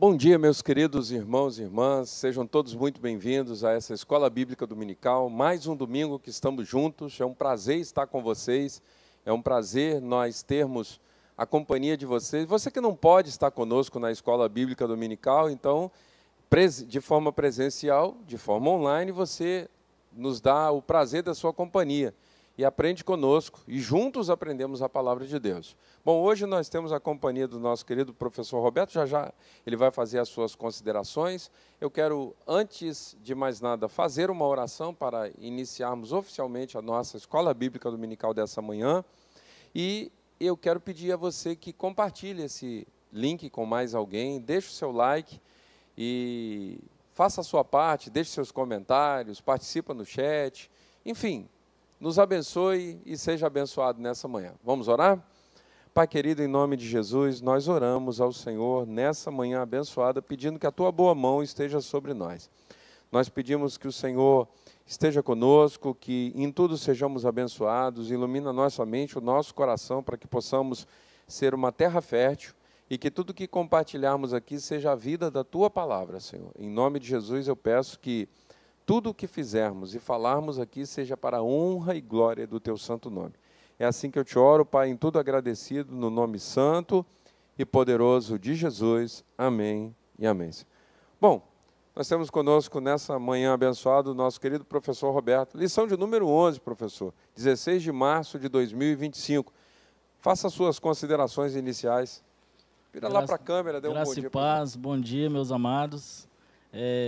Bom dia, meus queridos irmãos e irmãs, sejam todos muito bem-vindos a essa Escola Bíblica Dominical. Mais um domingo que estamos juntos, é um prazer estar com vocês, é um prazer nós termos a companhia de vocês. Você que não pode estar conosco na Escola Bíblica Dominical, então, de forma presencial, de forma online, você nos dá o prazer da sua companhia e aprende conosco, e juntos aprendemos a palavra de Deus. Bom, hoje nós temos a companhia do nosso querido professor Roberto, já ele vai fazer as suas considerações. Eu quero, antes de mais nada, fazer uma oração para iniciarmos oficialmente a nossa Escola Bíblica Dominical dessa manhã, e eu quero pedir a você que compartilhe esse link com mais alguém, deixe o seu like e faça a sua parte, deixe seus comentários, participe no chat, enfim, nos abençoe e seja abençoado nessa manhã. Vamos orar? Pai querido, em nome de Jesus, nós oramos ao Senhor nessa manhã abençoada, pedindo que a Tua boa mão esteja sobre nós. Nós pedimos que o Senhor esteja conosco, que em tudo sejamos abençoados, ilumina a nossa mente, o nosso coração, para que possamos ser uma terra fértil e que tudo que compartilharmos aqui seja a vida da Tua palavra, Senhor. Em nome de Jesus eu peço que tudo o que fizermos e falarmos aqui seja para a honra e glória do Teu santo nome. É assim que eu te oro, Pai, em tudo agradecido, no nome santo e poderoso de Jesus. Amém e amém. Bom, nós temos conosco nessa manhã abençoada o nosso querido professor Roberto. Lição de número 11, professor, 16 de março de 2025. Faça as suas considerações iniciais. Vira lá para a câmera, dê um bom dia. Graça e paz, bom dia, meus amados.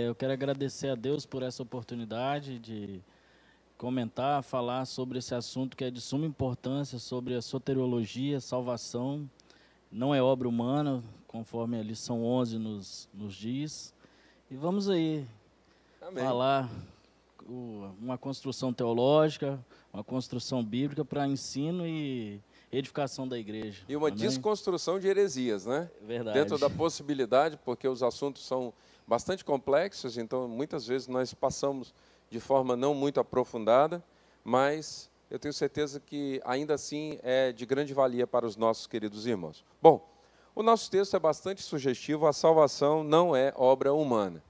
Eu quero agradecer a Deus por essa oportunidade de comentar, falar sobre esse assunto que é de suma importância, sobre a soteriologia, salvação. Não é obra humana, conforme a lição 11 nos diz. E vamos aí falar uma construção teológica, uma construção bíblica para ensino e edificação da igreja. E uma desconstrução de heresias, né? Verdade. Dentro da possibilidade, porque os assuntos são bastante complexos, então muitas vezes nós passamos de forma não muito aprofundada, mas eu tenho certeza que ainda assim é de grande valia para os nossos queridos irmãos. Bom, o nosso texto é bastante sugestivo, a salvação não é obra humana.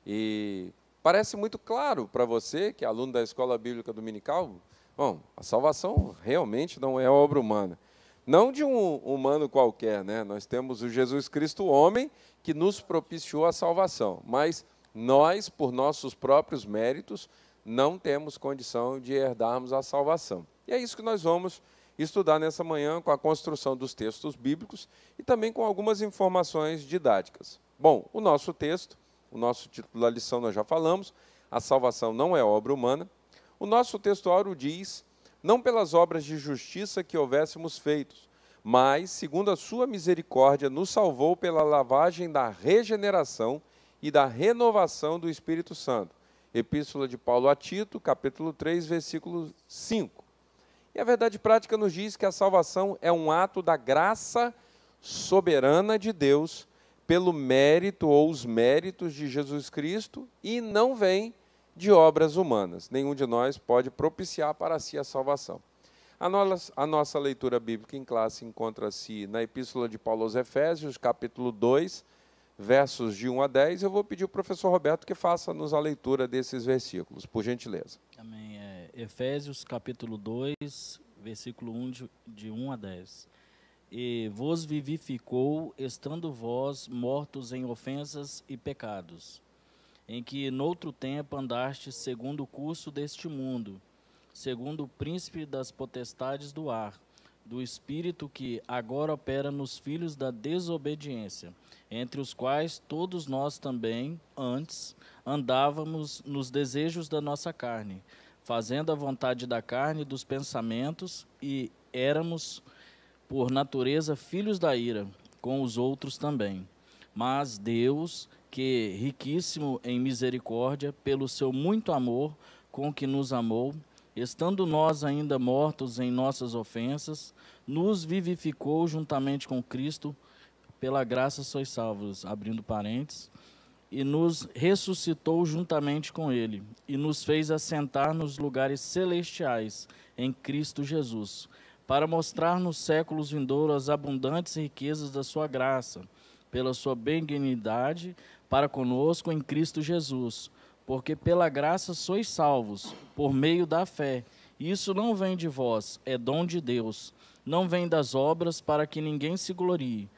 E parece muito claro para você, que é aluno da Escola Bíblica Dominical, bom, a salvação realmente não é obra humana. Não de um humano qualquer, né? Nós temos o Jesus Cristo, homem, que nos propiciou a salvação, mas nós, por nossos próprios méritos, não temos condição de herdarmos a salvação. E é isso que nós vamos estudar nessa manhã com a construção dos textos bíblicos e também com algumas informações didáticas. Bom, o nosso texto, o nosso título da lição nós já falamos, a salvação não é obra humana. O nosso textuário diz: não pelas obras de justiça que houvéssemos feitos, mas, segundo a sua misericórdia, nos salvou pela lavagem da regeneração e da renovação do Espírito Santo. Epístola de Paulo a Tito, capítulo 3, versículo 5. E a verdade prática nos diz que a salvação é um ato da graça soberana de Deus, pelo mérito ou os méritos de Jesus Cristo, e não vem de obras humanas. Nenhum de nós pode propiciar para si a salvação. A nossa leitura bíblica em classe encontra-se na Epístola de Paulo aos Efésios, capítulo 2, versos de 1 a 10. Eu vou pedir ao professor Roberto que faça-nos a leitura desses versículos, por gentileza. Amém. Efésios, capítulo 2, versículo 1, de 1 a 10. E vos vivificou, estando vós mortos em ofensas e pecados, em que noutro tempo andastes segundo o curso deste mundo, segundo o príncipe das potestades do ar, do espírito que agora opera nos filhos da desobediência, entre os quais todos nós também, antes, andávamos nos desejos da nossa carne, fazendo a vontade da carne e dos pensamentos, e éramos, por natureza, filhos da ira, com os outros também. Mas Deus, que riquíssimo em misericórdia, pelo seu muito amor com que nos amou, estando nós ainda mortos em nossas ofensas, nos vivificou juntamente com Cristo, pela graça sois salvos, abrindo parênteses, e nos ressuscitou juntamente com Ele, e nos fez assentar nos lugares celestiais, em Cristo Jesus, para mostrar nos séculos vindouros as abundantes riquezas da sua graça, pela sua benignidade para conosco em Cristo Jesus. Porque pela graça sois salvos, por meio da fé. Isso não vem de vós, é dom de Deus. Não vem das obras, para que ninguém se glorie.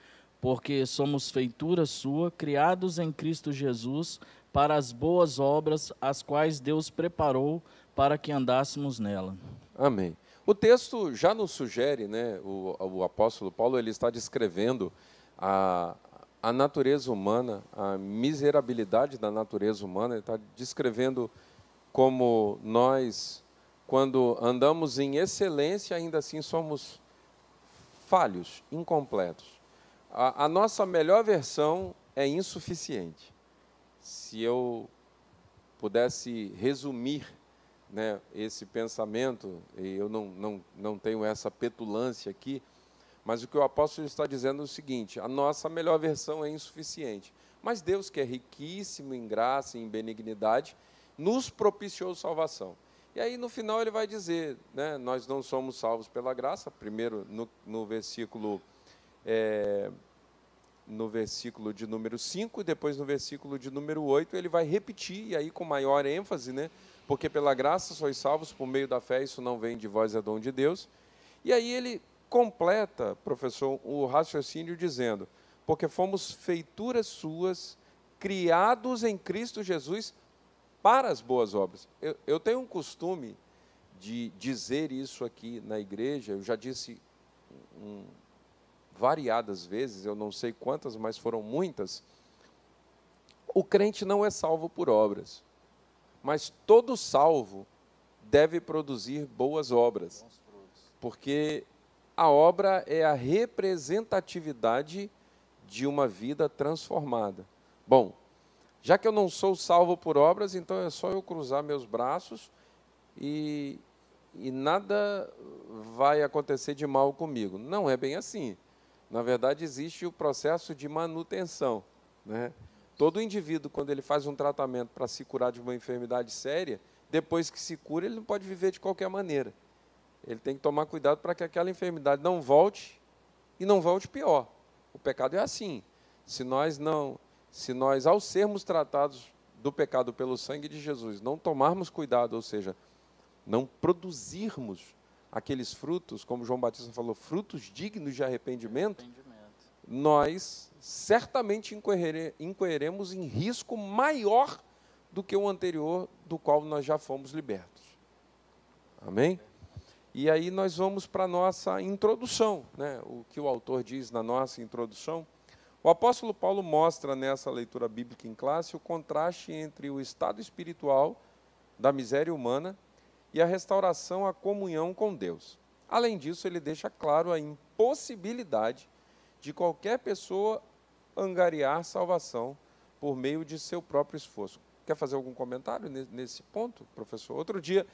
Porque somos feitura sua, criados em Cristo Jesus, para as boas obras, as quais Deus preparou para que andássemos nela. Amém. O texto já nos sugere, né, o apóstolo Paulo ele está descrevendo a natureza humana, a miserabilidade da natureza humana, ele está descrevendo como nós, quando andamos em excelência, ainda assim somos falhos, incompletos. A nossa melhor versão é insuficiente. Se eu pudesse resumir, né, esse pensamento, e eu não tenho essa petulância aqui, mas o que o apóstolo está dizendo é o seguinte: a nossa melhor versão é insuficiente, mas Deus, que é riquíssimo em graça e em benignidade, nos propiciou salvação. E aí no final ele vai dizer, né, nós não somos salvos pela graça, primeiro no versículo de número 5, e depois no versículo de número 8, ele vai repetir, e aí com maior ênfase, né? Porque pela graça sois salvos por meio da fé, isso não vem de vós, é dom de Deus. E aí ele completa, professor, o raciocínio dizendo, porque fomos feituras suas, criados em Cristo Jesus para as boas obras. Eu tenho um costume de dizer isso aqui na igreja, eu já disse variadas vezes, eu não sei quantas, mas foram muitas. O crente não é salvo por obras, mas todo salvo deve produzir boas obras, porque a obra é a representatividade de uma vida transformada. Bom, já que eu não sou salvo por obras, então é só eu cruzar meus braços e nada vai acontecer de mal comigo. Não é bem assim. Na verdade, existe o processo de manutenção, né? Todo indivíduo, quando ele faz um tratamento para se curar de uma enfermidade séria, depois que se cura, ele não pode viver de qualquer maneira. Ele tem que tomar cuidado para que aquela enfermidade não volte e não volte pior. O pecado é assim. Se nós, ao sermos tratados do pecado pelo sangue de Jesus, não tomarmos cuidado, ou seja, não produzirmos aqueles frutos, como João Batista falou, frutos dignos de arrependimento, nós certamente incorreremos em risco maior do que o anterior, do qual nós já fomos libertos. Amém? E aí nós vamos para a nossa introdução, né? O que o autor diz na nossa introdução. O apóstolo Paulo mostra nessa leitura bíblica em classe o contraste entre o estado espiritual da miséria humana e a restauração à comunhão com Deus. Além disso, ele deixa claro a impossibilidade de qualquer pessoa angariar salvação por meio de seu próprio esforço. Quer fazer algum comentário nesse ponto, professor? Outro dia,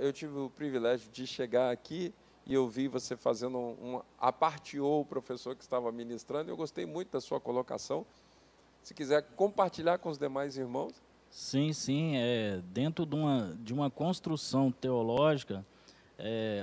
eu tive o privilégio de chegar aqui e eu vi você fazendo aparteou o professor que estava ministrando, eu gostei muito da sua colocação. Se quiser compartilhar com os demais irmãos. Sim, dentro de uma construção teológica,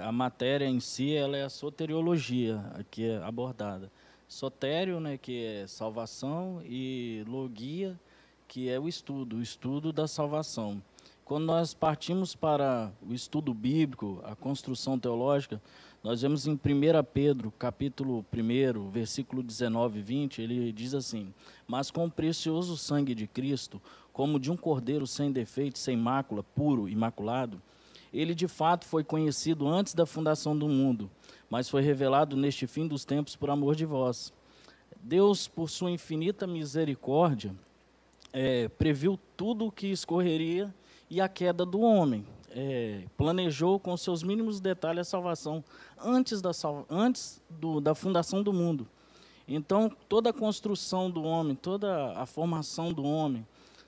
a matéria em si ela é a soteriologia, aqui é abordada. Sotério, né, que é salvação, e logia, que é o estudo da salvação. Quando nós partimos para o estudo bíblico, a construção teológica, nós vemos em 1 Pedro, capítulo 1, versículo 19 e 20, ele diz assim: mas com o precioso sangue de Cristo, como de um cordeiro sem defeito, sem mácula, puro, imaculado, ele de fato foi conhecido antes da fundação do mundo, mas foi revelado neste fim dos tempos por amor de vós. Deus, por sua infinita misericórdia, previu tudo o que escorreria e a queda do homem. Planejou com seus mínimos detalhes a salvação antes da fundação do mundo. Então, toda a construção do homem, toda a formação do homem,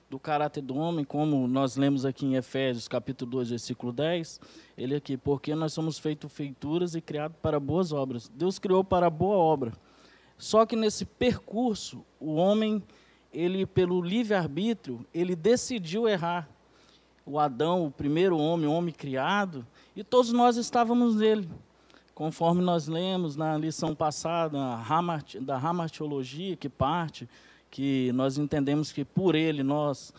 do caráter do homem, como nós lemos aqui em Efésios, capítulo 2, versículo 10, ele aqui, porque nós somos feituras e criados para boas obras. Deus criou para a boa obra. Só que nesse percurso, o homem, ele, pelo livre-arbítrio, ele decidiu errar. O Adão, o primeiro homem, o homem criado, e todos nós estávamos nele. Conforme nós lemos na lição passada, da hamartiologia, que nós entendemos que por ele nós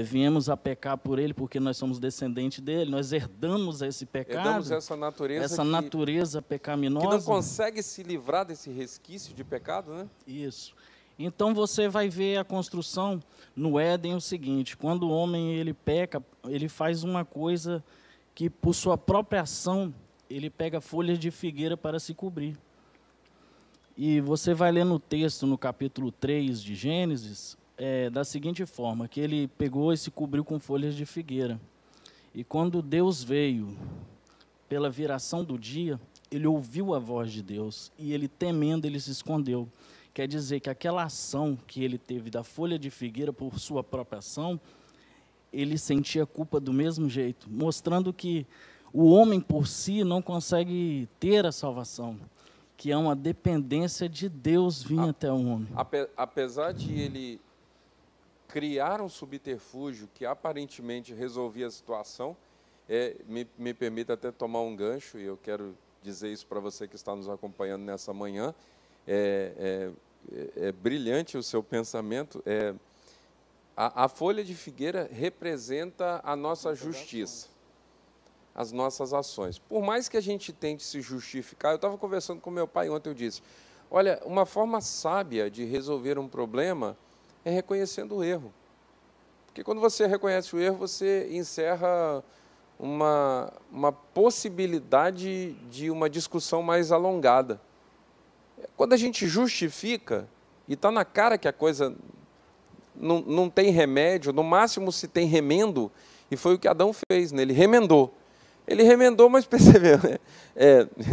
viemos a pecar por ele, porque nós somos descendentes dele, nós herdamos esse pecado, herdamos essa natureza pecaminosa. Que não consegue se livrar desse resquício de pecado, né? Isso. Então você vai ver a construção no Éden o seguinte: quando o homem ele peca, ele faz uma coisa que por sua própria ação ele pega folhas de figueira para se cobrir. E você vai ler no texto, no capítulo 3 de Gênesis, da seguinte forma, que ele pegou e se cobriu com folhas de figueira. E quando Deus veio, pela viração do dia, ele ouviu a voz de Deus, e ele, temendo, ele se escondeu. Quer dizer que aquela ação que ele teve da folha de figueira, por sua própria ação, ele sentia culpa do mesmo jeito, mostrando que o homem por si não consegue ter a salvação, que é uma dependência de Deus vir até o homem. Apesar de ele criar um subterfúgio que aparentemente resolvia a situação, me permita até tomar um gancho, e eu quero dizer isso para você que está nos acompanhando nessa manhã, é brilhante o seu pensamento. A folha de figueira representa a nossa justiça, as nossas ações. Por mais que a gente tente se justificar, eu estava conversando com meu pai ontem, eu disse, olha, uma forma sábia de resolver um problema é reconhecendo o erro. Porque quando você reconhece o erro, você encerra uma possibilidade de uma discussão mais alongada. Quando a gente justifica, e está na cara que a coisa não tem remédio, no máximo se tem remendo, e foi o que Adão fez, né? Ele remendou. Ele remendou, mas percebeu,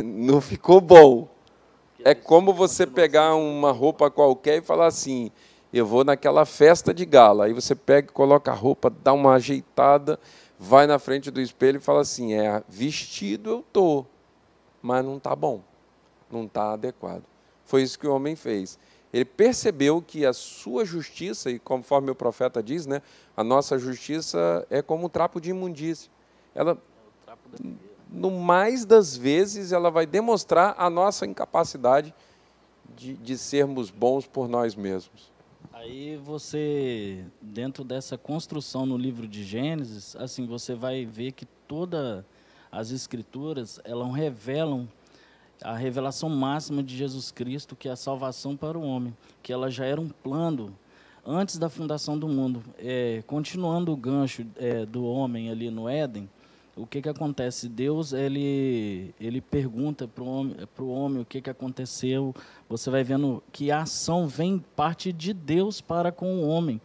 não ficou bom. É como você pegar uma roupa qualquer e falar assim, eu vou naquela festa de gala. Aí você pega, coloca a roupa, dá uma ajeitada, vai na frente do espelho e fala assim, vestido eu estou, mas não está bom, não está adequado. Foi isso que o homem fez. Ele percebeu que a sua justiça, e conforme o profeta diz, né, a nossa justiça é como um trapo de imundícia. Ela, no mais das vezes, ela vai demonstrar a nossa incapacidade de sermos bons por nós mesmos. Aí você, dentro dessa construção no livro de Gênesis, assim, você vai ver que todas as escrituras, elas revelam a revelação máxima de Jesus Cristo, que é a salvação para o homem, que ela já era um plano antes da fundação do mundo. Continuando o gancho do homem ali no Éden, o que acontece? Deus ele pergunta para o homem o que aconteceu. Você vai vendo que a ação vem parte de Deus para com o homem,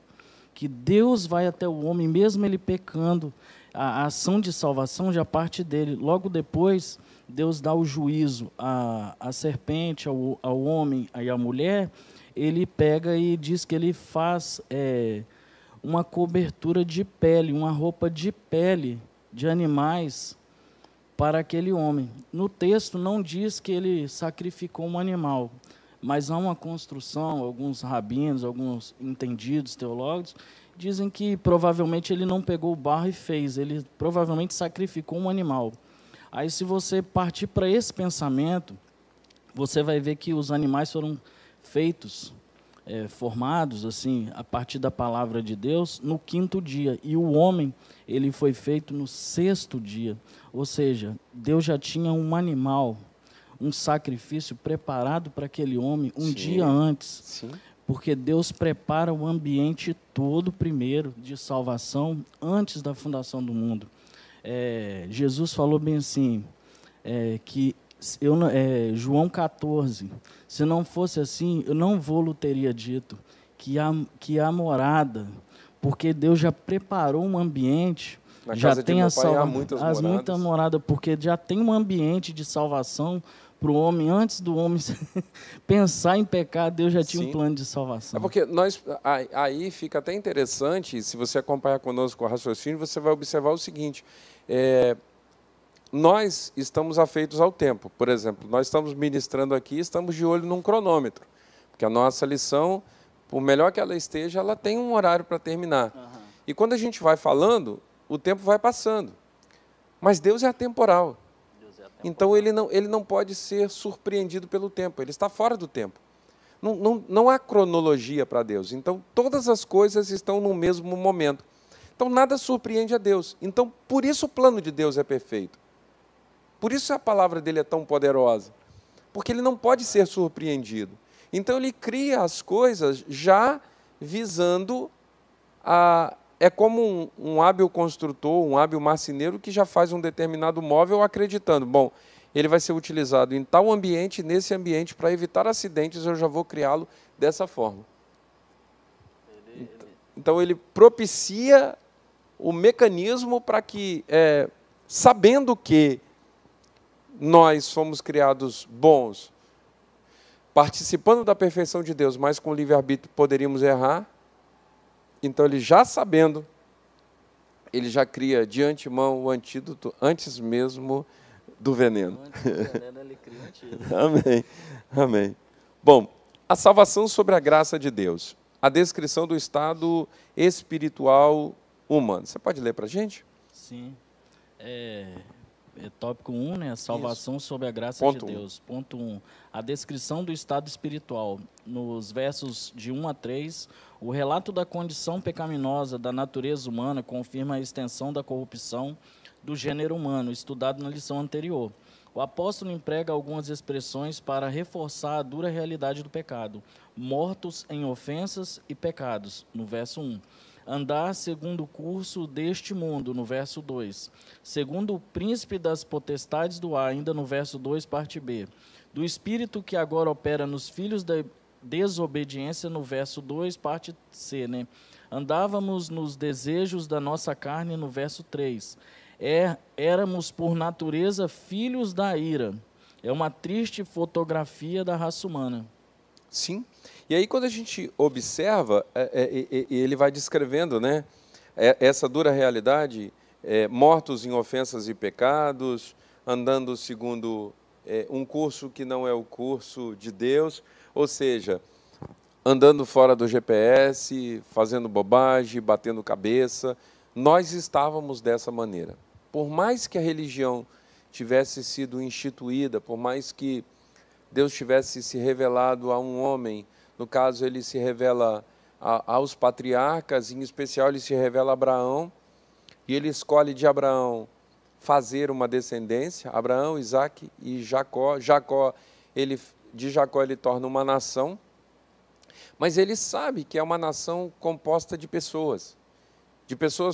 que Deus vai até o homem, mesmo ele pecando, a ação de salvação já parte dele. Logo depois, Deus dá o juízo à serpente, ao homem e à mulher. Ele pega e diz que ele faz uma cobertura de pele, uma roupa de pele de animais para aquele homem. No texto não diz que ele sacrificou um animal, mas há uma construção, alguns rabinos, alguns entendidos teólogos, dizem que provavelmente ele não pegou o barro e fez, ele provavelmente sacrificou um animal. Aí se você partir para esse pensamento, você vai ver que os animais foram feitos, formados assim, a partir da palavra de Deus, no 5º dia, e o homem, ele foi feito no 6º dia, ou seja, Deus já tinha um animal, um sacrifício preparado para aquele homem um dia antes, Sim. Porque Deus prepara o ambiente todo primeiro de salvação antes da fundação do mundo. Jesus falou bem assim, que João 14, se não fosse assim, eu não vou-lhe teria dito que há morada, porque Deus já preparou um ambiente, já tem muitas moradas, porque já tem um ambiente de salvação para o homem. Antes do homem pensar em pecar, Deus já tinha um plano de salvação. Porque aí fica até interessante, se você acompanhar conosco o raciocínio, você vai observar o seguinte, nós estamos afeitos ao tempo. Por exemplo, nós estamos ministrando aqui, estamos de olho num cronômetro, porque a nossa lição, por melhor que ela esteja, ela tem um horário para terminar. Uhum. E quando a gente vai falando, o tempo vai passando. Mas Deus é atemporal. Então ele não pode ser surpreendido pelo tempo, ele está fora do tempo. Não há cronologia para Deus. Então todas as coisas estão no mesmo momento. Então nada surpreende a Deus. Então por isso o plano de Deus é perfeito. Por isso a palavra dele é tão poderosa. Porque ele não pode ser surpreendido. Então ele cria as coisas já visando a... É como um hábil construtor, um hábil marceneiro que já faz um determinado móvel acreditando, bom, ele vai ser utilizado em tal ambiente, nesse ambiente, para evitar acidentes, eu já vou criá-lo dessa forma. Então ele propicia o mecanismo para que, sabendo que nós fomos criados bons, participando da perfeição de Deus, mas com livre-arbítrio poderíamos errar, então ele já sabendo, ele já cria de antemão o antídoto antes mesmo do veneno. Antes do veneno ele cria o antídoto. Amém, amém. Bom, a salvação sobre a graça de Deus, a descrição do estado espiritual humano. Você pode ler para a gente? Sim. Tópico 1, né? Salvação sob a graça Ponto de 1. Deus. Ponto 1. A descrição do estado espiritual. Nos versos de 1 a 3, o relato da condição pecaminosa da natureza humana confirma a extensão da corrupção do gênero humano, estudado na lição anterior. O apóstolo emprega algumas expressões para reforçar a dura realidade do pecado. Mortos em ofensas e pecados, no verso 1. Andar segundo o curso deste mundo, no verso 2. Segundo o príncipe das potestades do ar, ainda no verso 2, parte B. Do espírito que agora opera nos filhos da desobediência, no verso 2, parte C, né? Andávamos nos desejos da nossa carne, no verso 3. Éramos, por natureza, filhos da ira. É uma triste fotografia da raça humana. Sim. E aí, quando a gente observa, ele vai descrevendo, né, essa dura realidade, mortos em ofensas e pecados, andando segundo um curso que não é o curso de Deus, ou seja, andando fora do GPS, fazendo bobagem, batendo cabeça. Nós estávamos dessa maneira. Por mais que a religião tivesse sido instituída, por mais que Deus tivesse se revelado a um homem, no caso ele se revela aos patriarcas, em especial ele se revela a Abraão, e ele escolhe de Abraão fazer uma descendência, Abraão, Isaque e Jacó. De Jacó ele torna uma nação, mas ele sabe que é uma nação composta de pessoas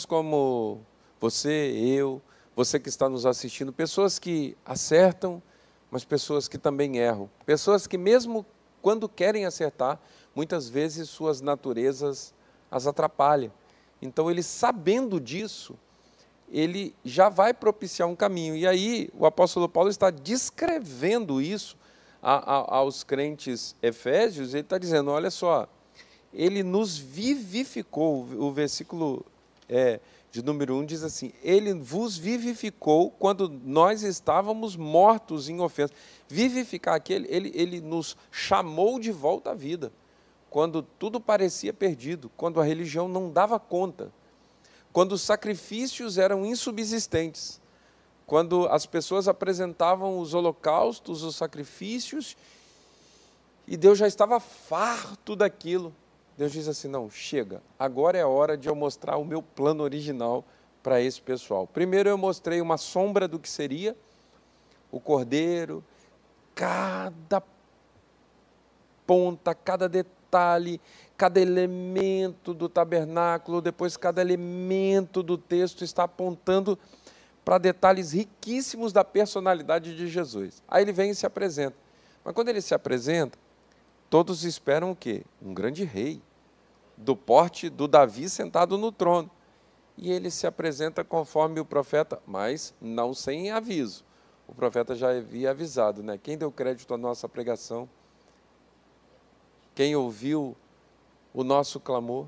como você, eu, você que está nos assistindo, pessoas que acertam, mas pessoas que também erram, pessoas que mesmo quando querem acertar, muitas vezes suas naturezas as atrapalham. Então ele, sabendo disso, ele já vai propiciar um caminho. E aí o apóstolo Paulo está descrevendo isso aos crentes efésios. Ele está dizendo, olha só, ele nos vivificou. O versículo de número 1 diz assim, ele vos vivificou quando nós estávamos mortos em ofensa. Vivificar aqui, ele nos chamou de volta à vida, quando tudo parecia perdido, quando a religião não dava conta, quando os sacrifícios eram insubsistentes, quando as pessoas apresentavam os holocaustos, os sacrifícios, e Deus já estava farto daquilo. Deus diz assim, não, chega, agora é a hora de eu mostrar o meu plano original para esse pessoal. Primeiro eu mostrei uma sombra do que seria o cordeiro, cada ponta, cada detalhe, cada elemento do tabernáculo, depois cada elemento do texto está apontando para detalhes riquíssimos da personalidade de Jesus. Aí ele vem e se apresenta. Mas quando ele se apresenta, todos esperam o quê? Um grande rei, do porte do Davi sentado no trono. E ele se apresenta conforme o profeta, mas não sem aviso. O profeta já havia avisado, né? Quem deu crédito à nossa pregação? Quem ouviu o nosso clamor?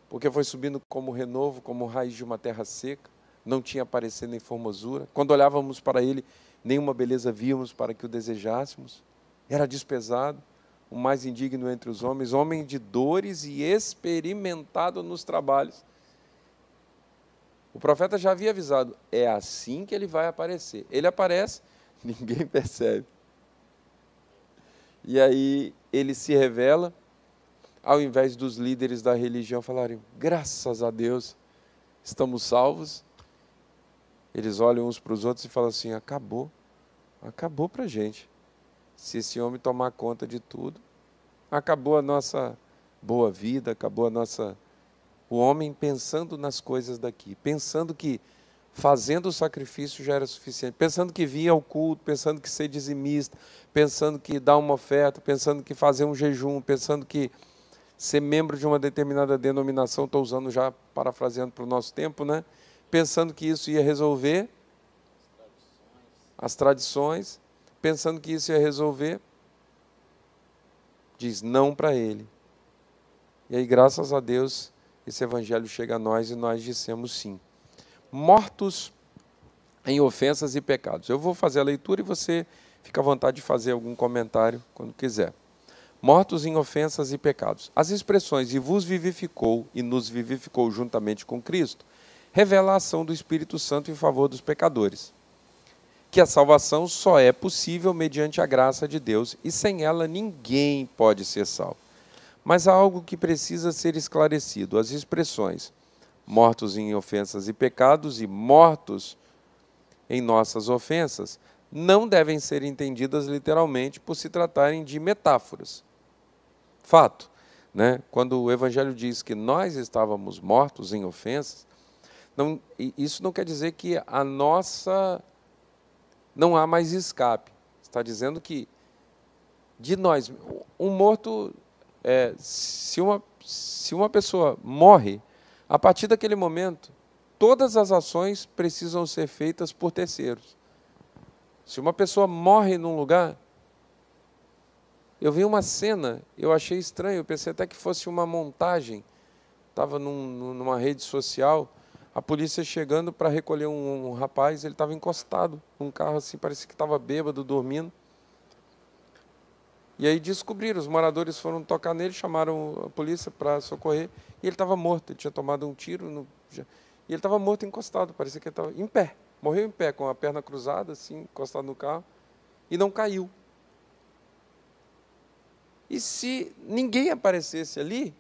Porque foi subindo como renovo, como raiz de uma terra seca, não tinha parecer nem formosura. Quando olhávamos para ele, nenhuma beleza víamos para que o desejássemos. Era despesado, o mais indigno entre os homens, homem de dores e experimentado nos trabalhos. O profeta já havia avisado, é assim que ele vai aparecer. Ele aparece Ninguém percebe. E aí ele se revela, ao invés dos líderes da religião falarem, graças a Deus, estamos salvos, eles olham uns para os outros e falam assim, acabou para a gente. Se esse homem tomar conta de tudo, acabou a nossa boa vida, acabou a nossa... O homem pensando nas coisas daqui, pensando que fazendo o sacrifício já era suficiente, pensando que vir ao culto, pensando que ser dizimista, pensando que dar uma oferta, pensando que fazer um jejum, pensando que ser membro de uma determinada denominação, estou usando já, parafraseando para o nosso tempo, né? Pensando que isso ia resolver as tradições, pensando que isso ia resolver, diz não para ele. E aí, graças a Deus, esse evangelho chega a nós e nós dissemos sim. Mortos em ofensas e pecados. Eu vou fazer a leitura e você fica à vontade de fazer algum comentário quando quiser. Mortos em ofensas e pecados. As expressões e vos vivificou e nos vivificou juntamente com Cristo revela a ação do Espírito Santo em favor dos pecadores. Que a salvação só é possível mediante a graça de Deus e sem ela ninguém pode ser salvo. Mas há algo que precisa ser esclarecido. As expressões mortos em ofensas e pecados e mortos em nossas ofensas não devem ser entendidas literalmente por se tratarem de metáforas. Fato, né? Quando o Evangelho diz que nós estávamos mortos em ofensas, isso não quer dizer que a nossa não há mais escape. Está dizendo que de nós, um morto, se uma pessoa morre, a partir daquele momento, todas as ações precisam ser feitas por terceiros. Se uma pessoa morre num lugar, eu vi uma cena, eu achei estranho, eu pensei até que fosse uma montagem, estava numa rede social, a polícia chegando para recolher um rapaz, ele estava encostado num carro assim, parecia que estava bêbado, dormindo. E aí descobriram, os moradores foram tocar nele, chamaram a polícia para socorrer, e ele estava morto, ele tinha tomado um tiro, e ele estava morto encostado, parecia que ele estava em pé, morreu em pé, com a perna cruzada, assim, encostado no carro, e não caiu. E se ninguém aparecesse ali,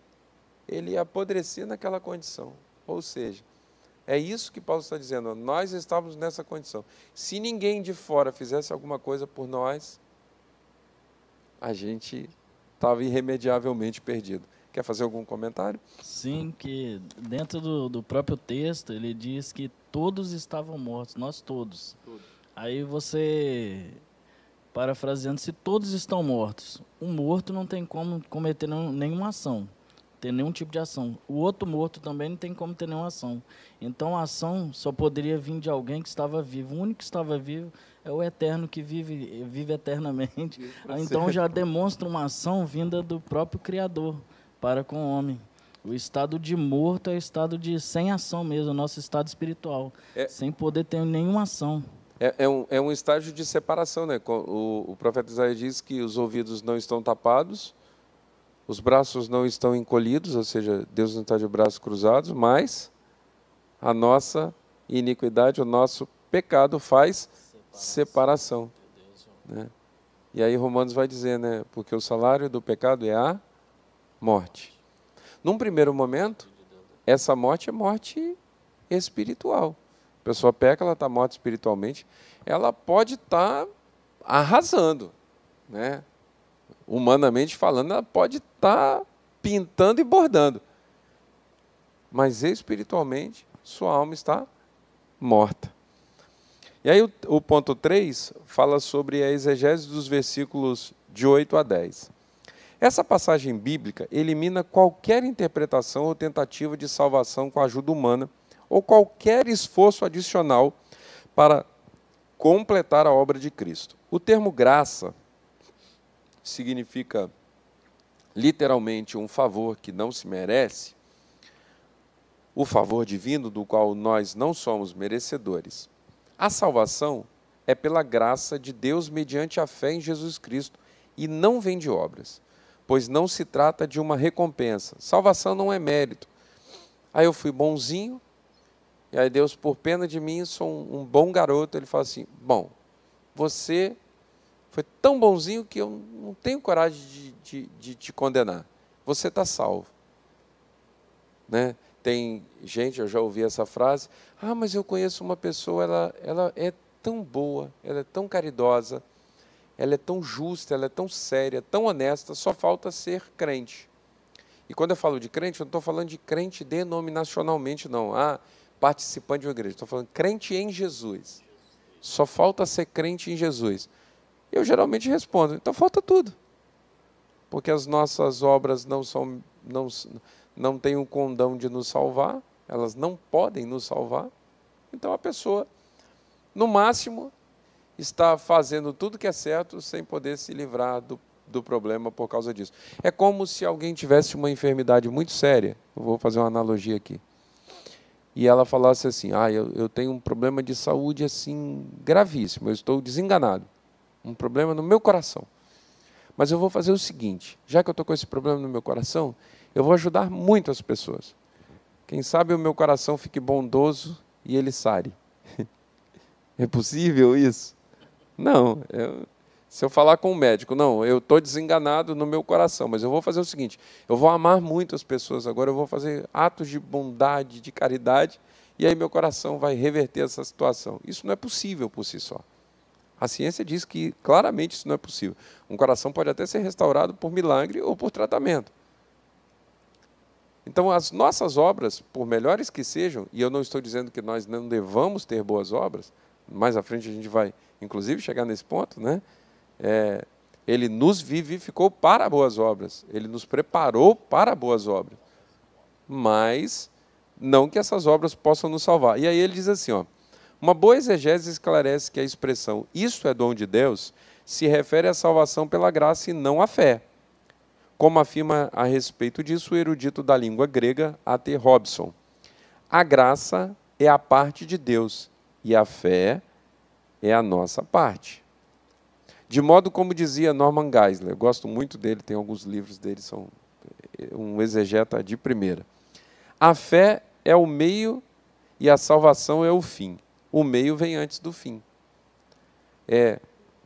ele ia apodrecer naquela condição. Ou seja, é isso que Paulo está dizendo, nós estávamos nessa condição. Se ninguém de fora fizesse alguma coisa por nós, a gente estava irremediavelmente perdido. Quer fazer algum comentário? Sim, que dentro do próprio texto, ele diz que todos estavam mortos, nós todos. Aí você, parafraseando, se todos estão mortos, um morto não tem como cometer nenhuma ação, ter nenhum tipo de ação. O outro morto também não tem como ter nenhuma ação. Então a ação só poderia vir de alguém que estava vivo. O único que estava vivo é o eterno que vive eternamente. Então já demonstra uma ação vinda do próprio Criador para com o homem. O estado de morto é o estado de sem ação mesmo, o nosso estado espiritual, sem poder ter nenhuma ação. É um estágio de separação, né? O profeta Isaías diz que os ouvidos não estão tapados, os braços não estão encolhidos, ou seja, Deus não está de braços cruzados, mas a nossa iniquidade, o nosso pecado faz separação. Né? E aí Romanos vai dizer, né? Porque o salário do pecado é a morte. Num primeiro momento, essa morte é morte espiritual. A pessoa peca, ela está morta espiritualmente, ela pode estar arrasando, né? Humanamente falando, ela pode estar pintando e bordando. Mas espiritualmente, sua alma está morta. E aí o ponto 3 fala sobre a exegese dos versículos de 8 a 10. Essa passagem bíblica elimina qualquer interpretação ou tentativa de salvação com a ajuda humana ou qualquer esforço adicional para completar a obra de Cristo. O termo graça significa literalmente um favor que não se merece, o favor divino do qual nós não somos merecedores. A salvação é pela graça de Deus mediante a fé em Jesus Cristo e não vem de obras, pois não se trata de uma recompensa. Salvação não é mérito. Aí eu fui bonzinho, e aí Deus, por pena de mim, sou um bom garoto, ele fala assim, bom, você foi tão bonzinho que eu não tenho coragem de te condenar. Você está salvo. Né? Tem gente, eu já ouvi essa frase, mas eu conheço uma pessoa, ela é tão boa, ela é tão caridosa, ela é tão justa, ela é tão séria, tão honesta, só falta ser crente. E quando eu falo de crente, eu não estou falando de crente denominacionalmente, não. Participante de uma igreja. Estou falando crente em Jesus. Só falta ser crente em Jesus. Eu geralmente respondo, então falta tudo. Porque as nossas obras não têm o condão de nos salvar, elas não podem nos salvar. Então a pessoa, no máximo, está fazendo tudo que é certo sem poder se livrar do problema por causa disso. É como se alguém tivesse uma enfermidade muito séria, eu vou fazer uma analogia aqui, e ela falasse assim, eu tenho um problema de saúde assim gravíssimo, eu estou desenganado, um problema no meu coração, mas eu vou fazer o seguinte, já que eu estou com esse problema no meu coração, eu vou ajudar muito as pessoas. Quem sabe o meu coração fique bondoso e ele sare. É possível isso? Não, se eu falar com o médico, não, eu estou desenganado no meu coração, mas eu vou fazer o seguinte, eu vou amar muito as pessoas agora, eu vou fazer atos de bondade, de caridade, e aí meu coração vai reverter essa situação. Isso não é possível por si só. A ciência diz que claramente isso não é possível. Um coração pode até ser restaurado por milagre ou por tratamento. Então, as nossas obras, por melhores que sejam, e eu não estou dizendo que nós não devamos ter boas obras, mais à frente a gente vai, inclusive, chegar nesse ponto, né? Ele nos vivificou para boas obras, ele nos preparou para boas obras, mas não que essas obras possam nos salvar. E aí ele diz assim, uma boa exegese esclarece que a expressão "isso é dom de Deus" se refere à salvação pela graça e não à fé. Como afirma a respeito disso o erudito da língua grega, A.T. Robson. A graça é a parte de Deus e a fé é a nossa parte. De modo como dizia Norman Geisler, eu gosto muito dele, tem alguns livros dele, são um exegeta de primeira. A fé é o meio e a salvação é o fim. O meio vem antes do fim.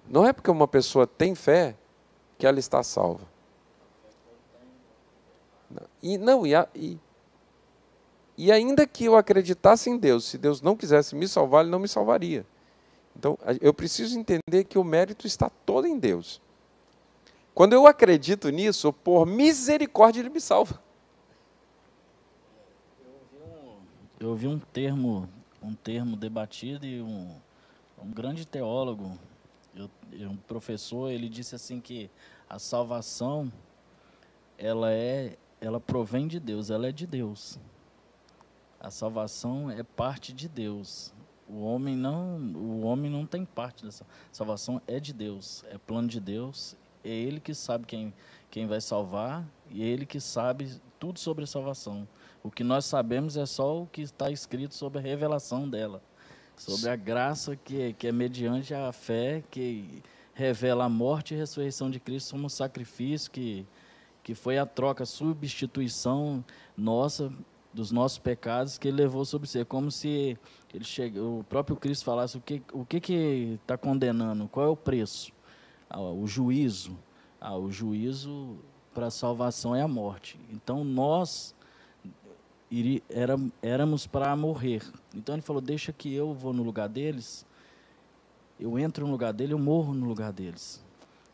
Não é porque uma pessoa tem fé que ela está salva. E ainda que eu acreditasse em Deus, se Deus não quisesse me salvar, Ele não me salvaria. Então, eu preciso entender que o mérito está todo em Deus. Quando eu acredito nisso, por misericórdia, Ele me salva. Eu ouvi um termo debatido e um grande teólogo, um professor, ele disse assim que a salvação, ela provém de Deus, ela é de Deus. A salvação é parte de Deus. O homem não tem parte dessa salvação, é de Deus, é plano de Deus, é Ele que sabe quem vai salvar e é Ele que sabe tudo sobre a salvação. O que nós sabemos é só o que está escrito sobre a revelação dela, sobre a graça que é mediante a fé, que revela a morte e a ressurreição de Cristo como um sacrifício que foi a troca, a substituição nossa, dos nossos pecados, que Ele levou sobre si. É como se o próprio Cristo falasse o que está condenando, qual é o preço? O juízo. O juízo para a salvação é a morte. Então, nós éramos para morrer. Então, Ele falou, deixa que eu vou no lugar deles, eu entro no lugar dele, eu morro no lugar deles.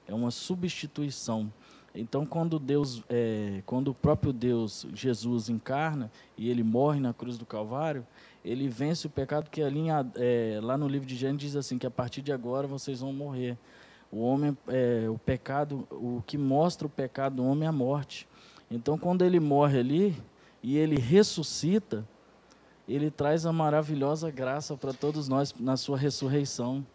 É uma substituição. Então, quando o próprio Deus, Jesus, encarna e Ele morre na cruz do Calvário, Ele vence o pecado, que ali, lá no livro de Gênesis diz assim, que a partir de agora vocês vão morrer. O homem, o pecado, o que mostra o pecado do homem é a morte. Então, quando Ele morre ali e Ele ressuscita, Ele traz a maravilhosa graça para todos nós na sua ressurreição.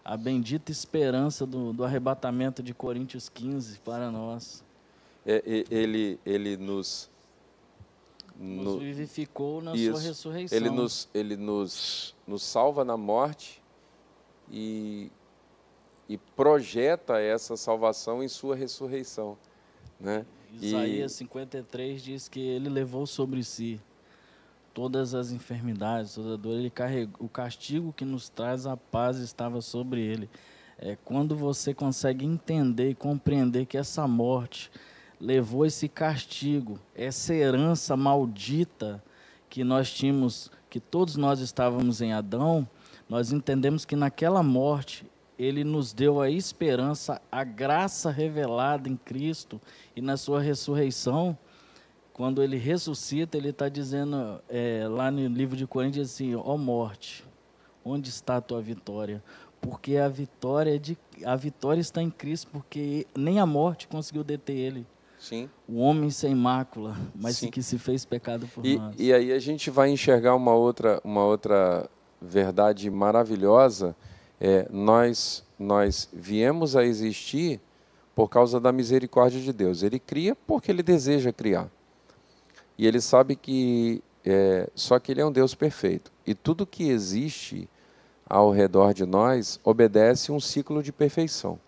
A bendita esperança do arrebatamento de Coríntios 15 para nós. Ele nos vivificou na sua ressurreição. Ele nos salva na morte e projeta essa salvação em sua ressurreição. Né? Isaías 53 diz que Ele levou sobre si todas as enfermidades, toda a dor. Ele carregou o castigo que nos traz a paz, estava sobre Ele. É quando você consegue entender e compreender que essa morte levou esse castigo, essa herança maldita que nós tínhamos, que todos nós estávamos em Adão, nós entendemos que naquela morte ele nos deu a esperança, a graça revelada em Cristo e na sua ressurreição. Quando ele ressuscita, ele está dizendo, lá no livro de Coríntios, assim: ó morte, onde está a tua vitória? Porque a vitória está em Cristo, porque nem a morte conseguiu deter ele. Sim. O homem sem mácula, mas Sim. que se fez pecado por nós. E aí a gente vai enxergar uma outra verdade maravilhosa. Nós viemos a existir por causa da misericórdia de Deus. Ele cria porque Ele deseja criar. E Ele sabe que só que Ele é um Deus perfeito. E tudo que existe ao redor de nós obedece um ciclo de perfeição.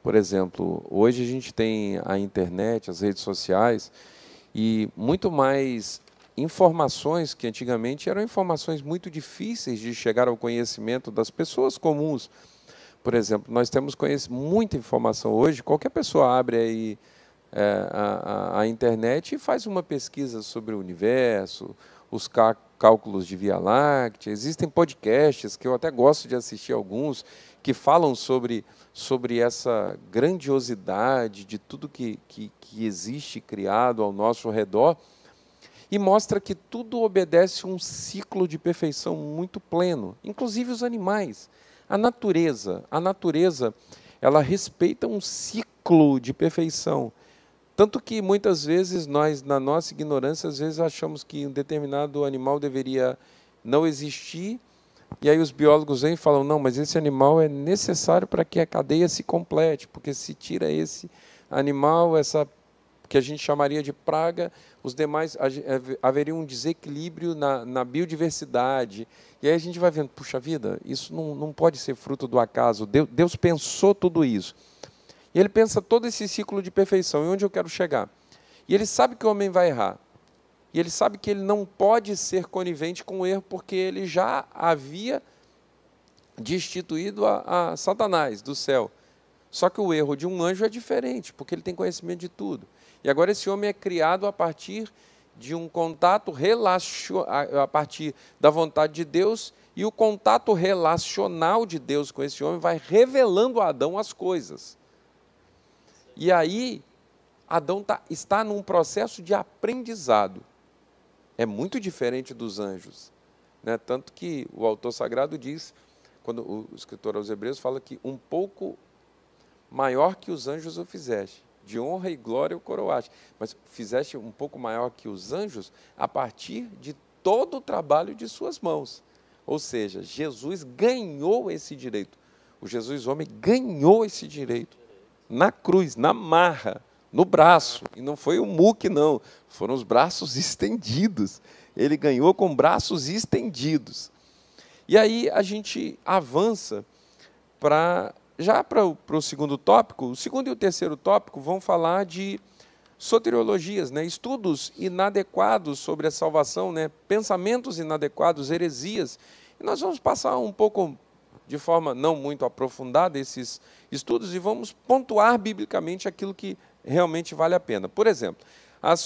Por exemplo, hoje a gente tem a internet, as redes sociais, e muito mais informações que antigamente eram informações muito difíceis de chegar ao conhecimento das pessoas comuns. Por exemplo, nós temos muita informação hoje. Qualquer pessoa abre aí a internet e faz uma pesquisa sobre o universo, os cálculos de Via Láctea. Existem podcasts, que eu até gosto de assistir alguns, que falam sobre essa grandiosidade de tudo que existe criado ao nosso redor, e mostra que tudo obedece um ciclo de perfeição muito pleno, inclusive os animais. A natureza, ela respeita um ciclo de perfeição. Tanto que muitas vezes nós, na nossa ignorância, às vezes achamos que um determinado animal deveria não existir, e aí os biólogos vêm e falam: não, mas esse animal é necessário para que a cadeia se complete, porque se tira esse animal, essa que a gente chamaria de praga, os demais haveria um desequilíbrio na biodiversidade. E aí a gente vai vendo: puxa vida, isso não pode ser fruto do acaso. Deus pensou tudo isso. E Ele pensa todo esse ciclo de perfeição. E onde eu quero chegar? E Ele sabe que o homem vai errar. E Ele sabe que ele não pode ser conivente com o erro, porque Ele já havia destituído a Satanás do céu. Só que o erro de um anjo é diferente, porque ele tem conhecimento de tudo. E agora esse homem é criado a partir de um contato a partir da vontade de Deus, e o contato relacional de Deus com esse homem vai revelando a Adão as coisas. E aí, Adão está num processo de aprendizado. É muito diferente dos anjos, né? Tanto que o autor sagrado diz, quando o escritor aos Hebreus fala que um pouco maior que os anjos o fizeste, de honra e glória o coroaste, mas fizeste um pouco maior que os anjos a partir de todo o trabalho de suas mãos. Ou seja, Jesus ganhou esse direito. O Jesus homem ganhou esse direito na cruz, na marra, no braço. E não foi o muque, não. Foram os braços estendidos. Ele ganhou com braços estendidos. E aí a gente avança para o segundo tópico. O segundo e o terceiro tópico vão falar de soteriologias, né? Estudos inadequados sobre a salvação, né? Pensamentos inadequados, heresias. E nós vamos passar um pouco, de forma não muito aprofundada, esses estudos, e vamos pontuar biblicamente aquilo que realmente vale a pena. Por exemplo, as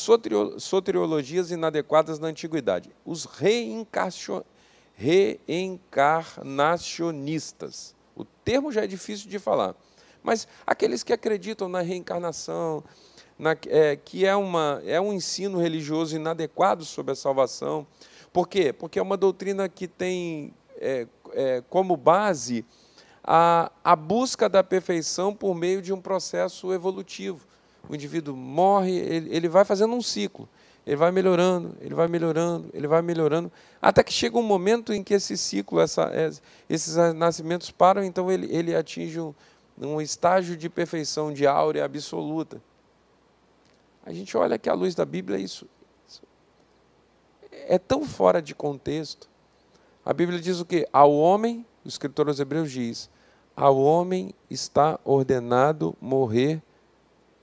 soteriologias inadequadas na antiguidade. Os reencarnacionistas. O termo já é difícil de falar, mas aqueles que acreditam na reencarnação, que é um ensino religioso inadequado sobre a salvação. Por quê? Porque é uma doutrina que tem como base a busca da perfeição por meio de um processo evolutivo. O indivíduo morre, ele vai fazendo um ciclo, ele vai melhorando, ele vai melhorando, ele vai melhorando, até que chega um momento em que esse ciclo, esses nascimentos param, então ele atinge um estágio de perfeição, de áurea absoluta. A gente olha que à luz da Bíblia isso é tão fora de contexto. A Bíblia diz o quê? Ao homem, o escritor aos Hebreus diz, ao homem está ordenado morrer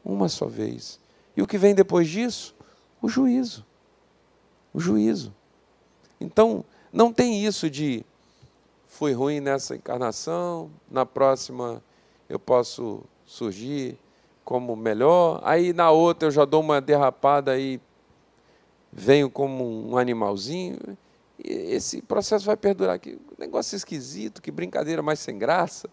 uma só vez. E o que vem depois disso? O juízo. O juízo. Então, não tem isso de fui ruim nessa encarnação, na próxima eu posso surgir como melhor, aí na outra eu já dou uma derrapada e venho como um animalzinho, e esse processo vai perdurar. Que negócio esquisito, que brincadeira mais sem graça,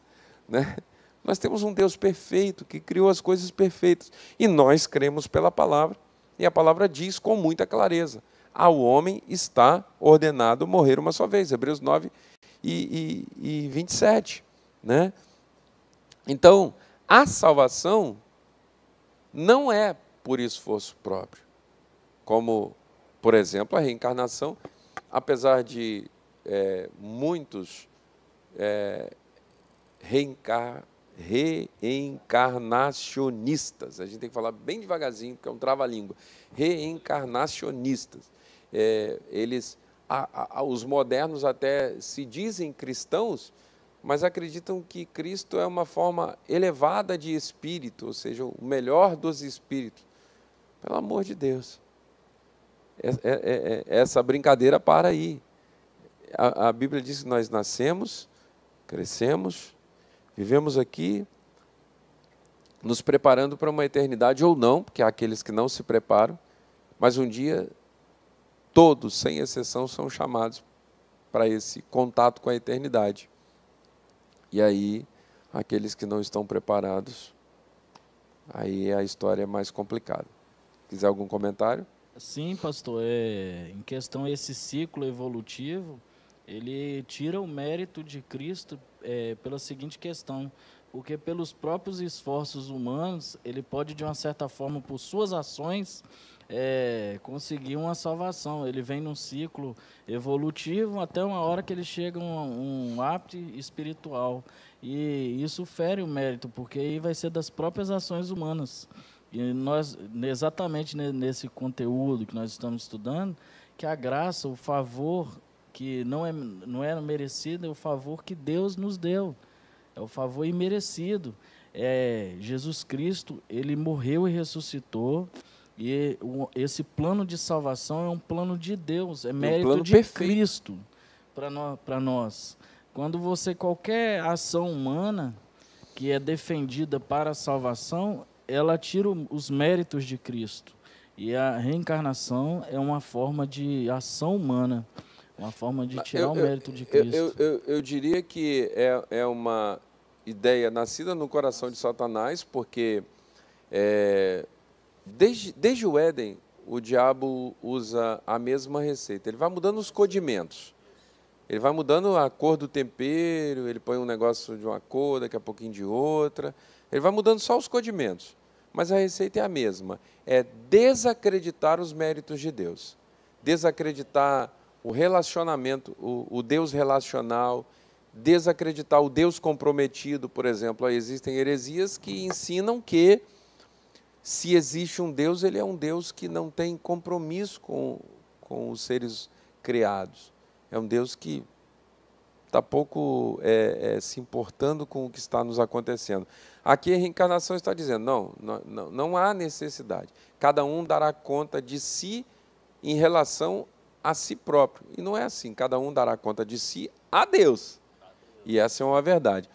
né? Nós temos um Deus perfeito, que criou as coisas perfeitas, e nós cremos pela palavra, e a palavra diz com muita clareza: ao homem está ordenado morrer uma só vez, Hebreus 9 e 27, né? Então, a salvação não é por esforço próprio, como, por exemplo, a reencarnação, apesar de muitos reencarnacionistas, a gente tem que falar bem devagarzinho, porque é um trava-língua, reencarnacionistas, os modernos até se dizem cristãos, mas acreditam que Cristo é uma forma elevada de espírito, ou seja, o melhor dos espíritos. Pelo amor de Deus, essa brincadeira para aí. A Bíblia diz que nós nascemos, crescemos, vivemos aqui, nos preparando para uma eternidade ou não, porque há aqueles que não se preparam, mas um dia todos, sem exceção, são chamados para esse contato com a eternidade. E aí, aqueles que não estão preparados, aí a história é mais complicada. Quiser algum comentário? Sim, pastor. Em questão esse ciclo evolutivo, ele tira o mérito de Cristo pela seguinte questão: porque pelos próprios esforços humanos, ele pode, de uma certa forma, por suas ações, conseguir uma salvação. Ele vem num ciclo evolutivo até uma hora que ele chega a um ápice espiritual. E isso fere o mérito, porque aí vai ser das próprias ações humanas. E nós, exatamente nesse conteúdo que nós estamos estudando, que a graça, o favor que não é merecido, é o favor que Deus nos deu. É o favor imerecido. Jesus Cristo, ele morreu e ressuscitou, e esse plano de salvação é um plano de Deus, é mérito de Cristo para nós. Quando qualquer ação humana que é defendida para a salvação, ela tira os méritos de Cristo. E a reencarnação é uma forma de ação humana, uma forma de tirar o mérito de Cristo. Eu diria que é uma ideia nascida no coração de Satanás, porque desde o Éden, o diabo usa a mesma receita. Ele vai mudando os condimentos. Ele vai mudando a cor do tempero, ele põe um negócio de uma cor, daqui a pouquinho de outra. Ele vai mudando só os condimentos. Mas a receita é a mesma. É desacreditar os méritos de Deus. Desacreditar o relacionamento, o Deus relacional, desacreditar o Deus comprometido, por exemplo. Existem heresias que ensinam que, se existe um Deus, ele é um Deus que não tem compromisso com os seres criados. É um Deus que está pouco se importando com o que está nos acontecendo. Aqui a reencarnação está dizendo, não há necessidade. Cada um dará conta de si em relação a si próprio. E não é assim, cada um dará conta de si a Deus. E essa é uma verdade.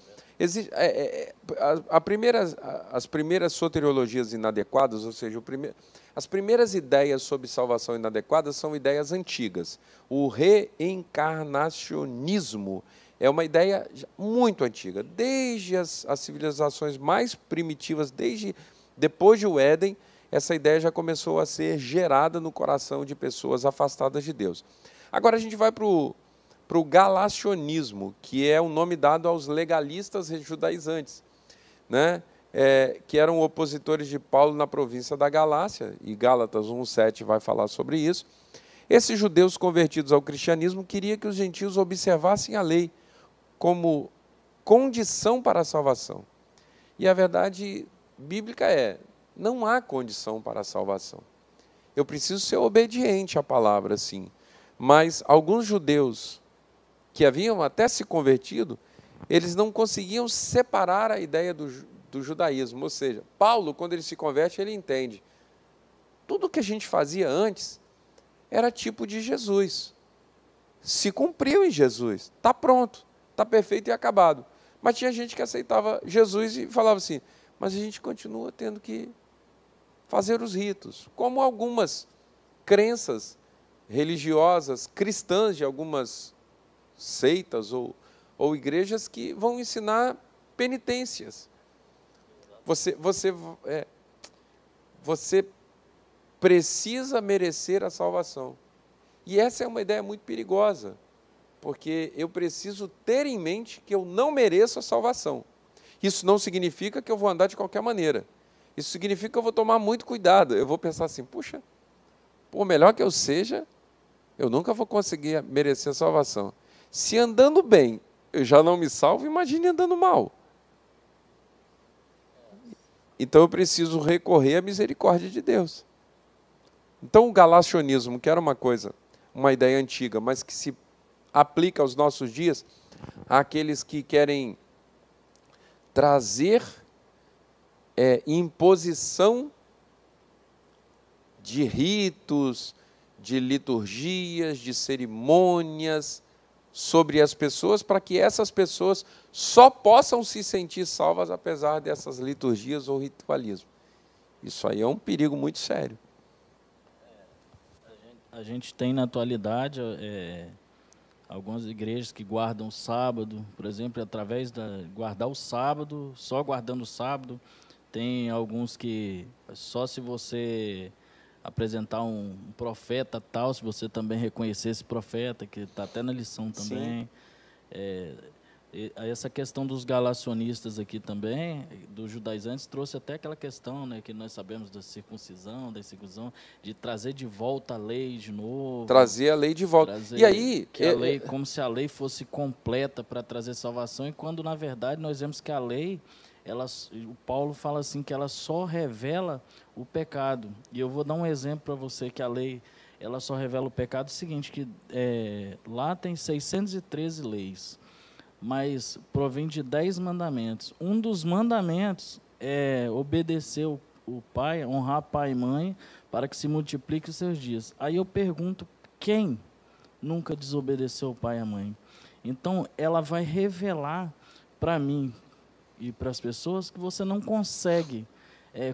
As primeiras soteriologias inadequadas, ou seja, as primeiras ideias sobre salvação inadequadas são ideias antigas. O reencarnacionismo é uma ideia muito antiga. Desde as civilizações mais primitivas, desde depois de o Éden, essa ideia já começou a ser gerada no coração de pessoas afastadas de Deus. Agora a gente vai para o galacionismo, que é o nome dado aos legalistas judaizantes, né? Que eram opositores de Paulo na província da Galácia, e Gálatas 1:7 vai falar sobre isso. Esses judeus convertidos ao cristianismo queriam que os gentios observassem a lei como condição para a salvação. E a verdade bíblica não há condição para a salvação. Eu preciso ser obediente à palavra, sim. Mas alguns judeus que haviam até se convertido, eles não conseguiam separar a ideia do judaísmo. Ou seja, Paulo, quando ele se converte, ele entende. Tudo que a gente fazia antes era tipo de Jesus. Se cumpriu em Jesus. Está pronto. está perfeito e acabado. Mas tinha gente que aceitava Jesus e falava assim, mas a gente continua tendo que fazer os ritos, como algumas crenças religiosas, cristãs de algumas seitas ou igrejas que vão ensinar penitências. Você precisa merecer a salvação. E essa é uma ideia muito perigosa, porque eu preciso ter em mente que eu não mereço a salvação. Isso não significa que eu vou andar de qualquer maneira. Isso significa que eu vou tomar muito cuidado. Eu vou pensar assim, puxa, por melhor que eu seja, eu nunca vou conseguir merecer a salvação. Se andando bem eu já não me salvo, imagine andando mal. Então eu preciso recorrer à misericórdia de Deus. Então o galacionismo, que era uma ideia antiga, mas que se aplica aos nossos dias, àqueles que querem trazer imposição de ritos, de liturgias, de cerimônias sobre as pessoas, para que essas pessoas só possam se sentir salvas apesar dessas liturgias ou ritualismo. Isso aí é um perigo muito sério. A gente tem na atualidade algumas igrejas que guardam o sábado, por exemplo, através de guardar o sábado, só guardando o sábado. Tem alguns que só se você apresentar um profeta tal, se você também reconhecer esse profeta, que está até na lição também. Essa questão dos galacionistas aqui também, dos judaizantes, trouxe até aquela questão, né, que nós sabemos da circuncisão, de trazer de volta a lei de novo. Trazer a lei de volta. E aí... a lei, como se a lei fosse completa para trazer salvação, e quando, na verdade, nós vemos que a lei, o Paulo fala assim, que ela só revela o pecado. E eu vou dar um exemplo para você, que a lei, ela só revela o pecado, é o seguinte, que lá tem 613 leis, mas provém de 10 mandamentos. Um dos mandamentos é obedecer o pai, honrar pai e mãe, para que se multiplique os seus dias. Aí eu pergunto, quem nunca desobedeceu o pai e a mãe? Então, ela vai revelar para mim e para as pessoas que você não consegue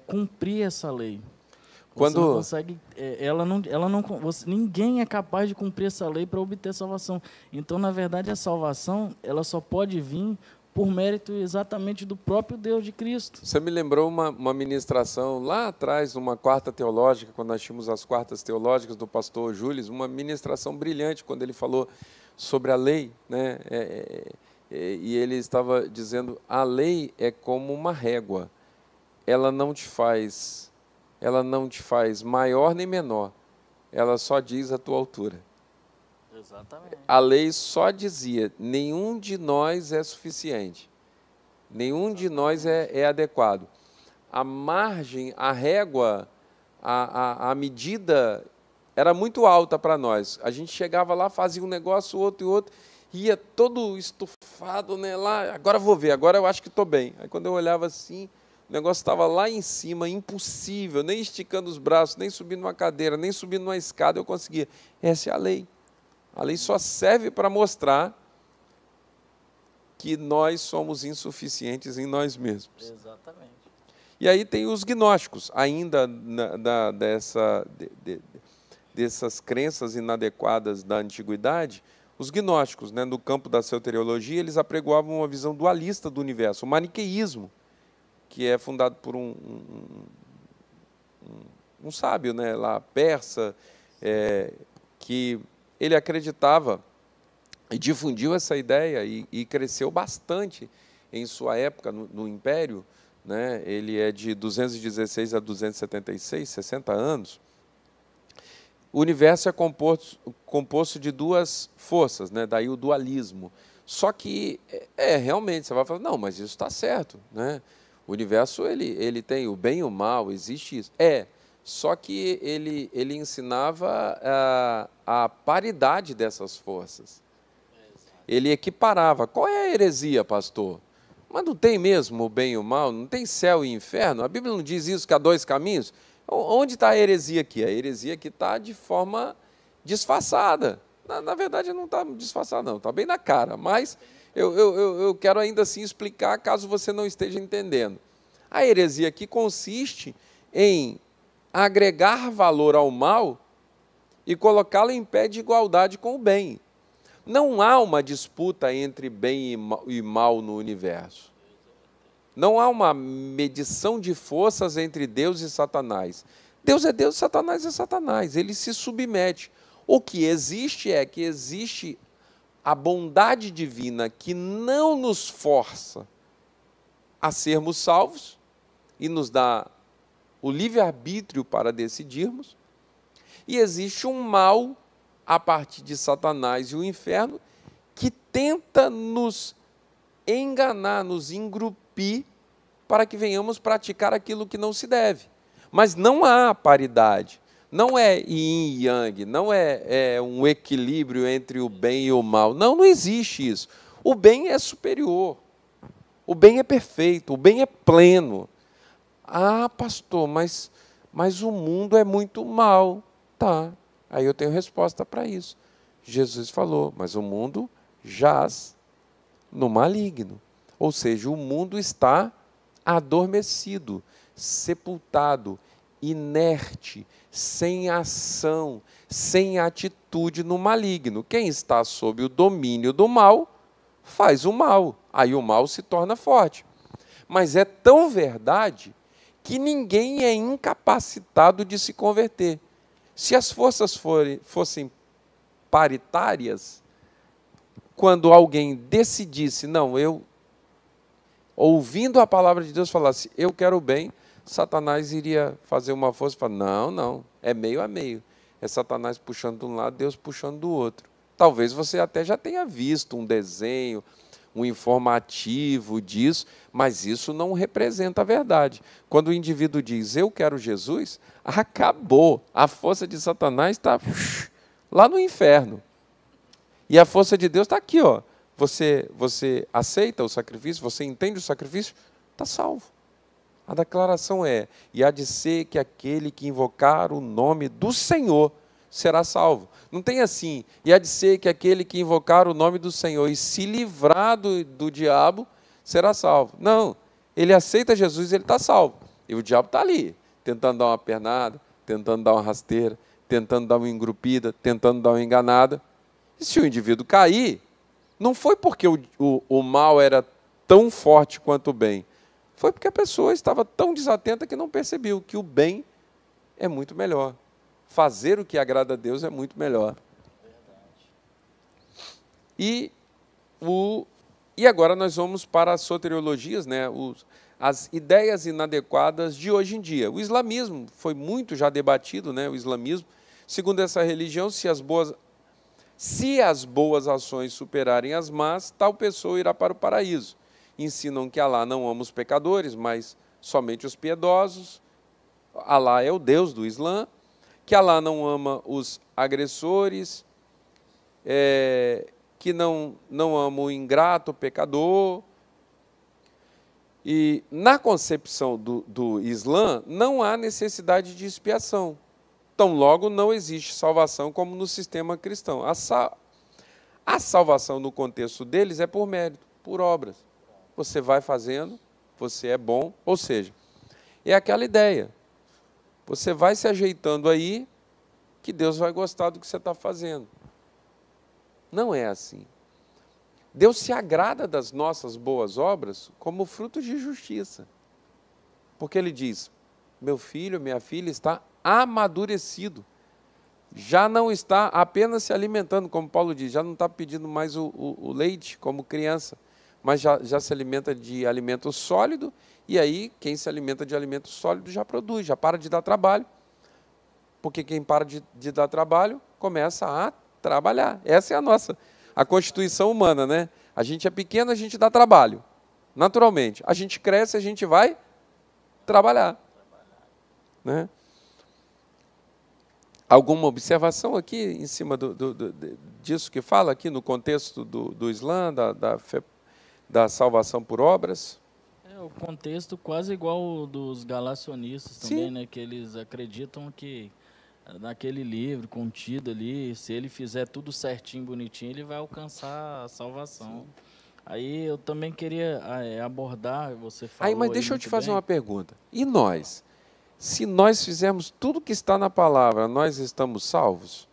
cumprir essa lei. Você não consegue, ninguém é capaz de cumprir essa lei para obter salvação. Então, na verdade, a salvação ela só pode vir por mérito exatamente do próprio Deus de Cristo. Você me lembrou uma ministração lá atrás, numa quarta teológica, quando nós tínhamos as quartas teológicas do pastor Júlio, uma ministração brilhante, quando ele falou sobre a lei, né? E ele estava dizendo, a lei é como uma régua, ela não te faz maior nem menor, ela só diz a tua altura. Exatamente. A lei só dizia, nenhum de nós é suficiente, nenhum de nós é adequado. A margem, a régua, a medida era muito alta para nós. A gente chegava lá, fazia um negócio, outro e outro, ia todo estufado, né, lá, agora vou ver, agora eu acho que estou bem. Aí quando eu olhava assim, o negócio estava lá em cima, impossível, nem esticando os braços, nem subindo uma cadeira, nem subindo uma escada eu conseguia. Essa é a lei. A lei só serve para mostrar que nós somos insuficientes em nós mesmos. Exatamente. E aí tem os gnósticos, ainda dessas crenças inadequadas da antiguidade. Os gnósticos, né, no campo da soteriologia, eles apregoavam uma visão dualista do universo, o maniqueísmo, que é fundado por um sábio, né, lá, persa, que ele acreditava e difundiu essa ideia e cresceu bastante em sua época no Império, né? Ele é de 216 a 276, 60 anos. O universo é composto de duas forças, né? Daí o dualismo. Só que, realmente, você vai falar, não, mas isso está certo, né? O universo ele tem o bem e o mal, existe isso. Só que ele ensinava a paridade dessas forças. Ele equiparava. Qual é a heresia, pastor? Mas não tem mesmo o bem e o mal? Não tem céu e inferno? A Bíblia não diz isso, que há dois caminhos? Onde está a heresia aqui? A heresia aqui está de forma disfarçada. Na verdade, não está disfarçado, não. Está bem na cara. Mas eu quero ainda assim explicar, caso você não esteja entendendo. A heresia aqui consiste em agregar valor ao mal e colocá-lo em pé de igualdade com o bem. Não há uma disputa entre bem e mal no universo. Não há uma medição de forças entre Deus e Satanás. Deus é Deus, Satanás é Satanás. Ele se submete. O que existe é que existe a bondade divina que não nos força a sermos salvos e nos dá o livre-arbítrio para decidirmos. E existe um mal a partir de Satanás e o inferno que tenta nos enganar, nos engrupir para que venhamos praticar aquilo que não se deve. Mas não há paridade, não é yin e yang, não é um equilíbrio entre o bem e o mal. Não, não existe isso. O bem é superior, o bem é perfeito, o bem é pleno. Ah, pastor, mas o mundo é muito mal. Tá, aí eu tenho resposta para isso. Jesus falou, mas o mundo jaz no maligno. Ou seja, o mundo está adormecido, sepultado, inerte, sem ação, sem atitude no maligno. Quem está sob o domínio do mal, faz o mal. Aí o mal se torna forte. Mas é tão verdade que ninguém é incapacitado de se converter. Se as forças fossem paritárias, quando alguém decidisse, não, eu, ouvindo a palavra de Deus, falasse, eu quero o bem, Satanás iria fazer uma força e falar, não, é meio a meio. É Satanás puxando de um lado, Deus puxando do outro. Talvez você até já tenha visto um desenho, um informativo disso, mas isso não representa a verdade. Quando o indivíduo diz, eu quero Jesus, acabou. A força de Satanás está lá no inferno. E a força de Deus está aqui, ó. Você aceita o sacrifício, você entende o sacrifício, está salvo. A declaração é, e há de ser que aquele que invocar o nome do Senhor será salvo. Não tem assim, e há de ser que aquele que invocar o nome do Senhor e se livrar do diabo será salvo. Não, ele aceita Jesus e ele está salvo. E o diabo está ali, tentando dar uma pernada, tentando dar uma rasteira, tentando dar uma engrupida, tentando dar uma enganada. E se o indivíduo cair, não foi porque o mal era tão forte quanto o bem, foi porque a pessoa estava tão desatenta que não percebeu que o bem é muito melhor. Fazer o que agrada a Deus é muito melhor. E agora nós vamos para as soteriologias, né? As ideias inadequadas de hoje em dia. O islamismo foi muito já debatido, né? O islamismo, segundo essa religião, se as boas ações superarem as más, tal pessoa irá para o paraíso. Ensinam que Alá não ama os pecadores, mas somente os piedosos. Alá é o Deus do Islã. Que Alá não ama os agressores, que não ama o ingrato, o pecador. E na concepção do Islã, não há necessidade de expiação. Tão logo não existe salvação como no sistema cristão. A salvação no contexto deles é por mérito, por obras. Você vai fazendo, você é bom, ou seja, é aquela ideia. Você vai se ajeitando aí, que Deus vai gostar do que você está fazendo. Não é assim. Deus se agrada das nossas boas obras como frutos de justiça. Porque Ele diz, meu filho, minha filha está amadurecido. Já não está apenas se alimentando, como Paulo diz, já não está pedindo mais o leite como criança, mas já se alimenta de alimento sólido, e aí quem se alimenta de alimento sólido já produz, já para de dar trabalho. Porque quem para de dar trabalho, começa a trabalhar. Essa é a constituição humana, né? A gente é pequeno, a gente dá trabalho, naturalmente. A gente cresce, a gente vai trabalhar. Né? Alguma observação aqui em cima disso que fala aqui no contexto do Islã, da salvação por obras? O contexto quase igual ao dos galacionistas também, Sim. né? Que eles acreditam que naquele livro contido ali, se ele fizer tudo certinho, bonitinho, ele vai alcançar a salvação. Sim. Aí eu também queria abordar, você falou mas deixa eu te fazer bem. uma pergunta. E nós? Se nós fizermos tudo que está na palavra, nós estamos salvos?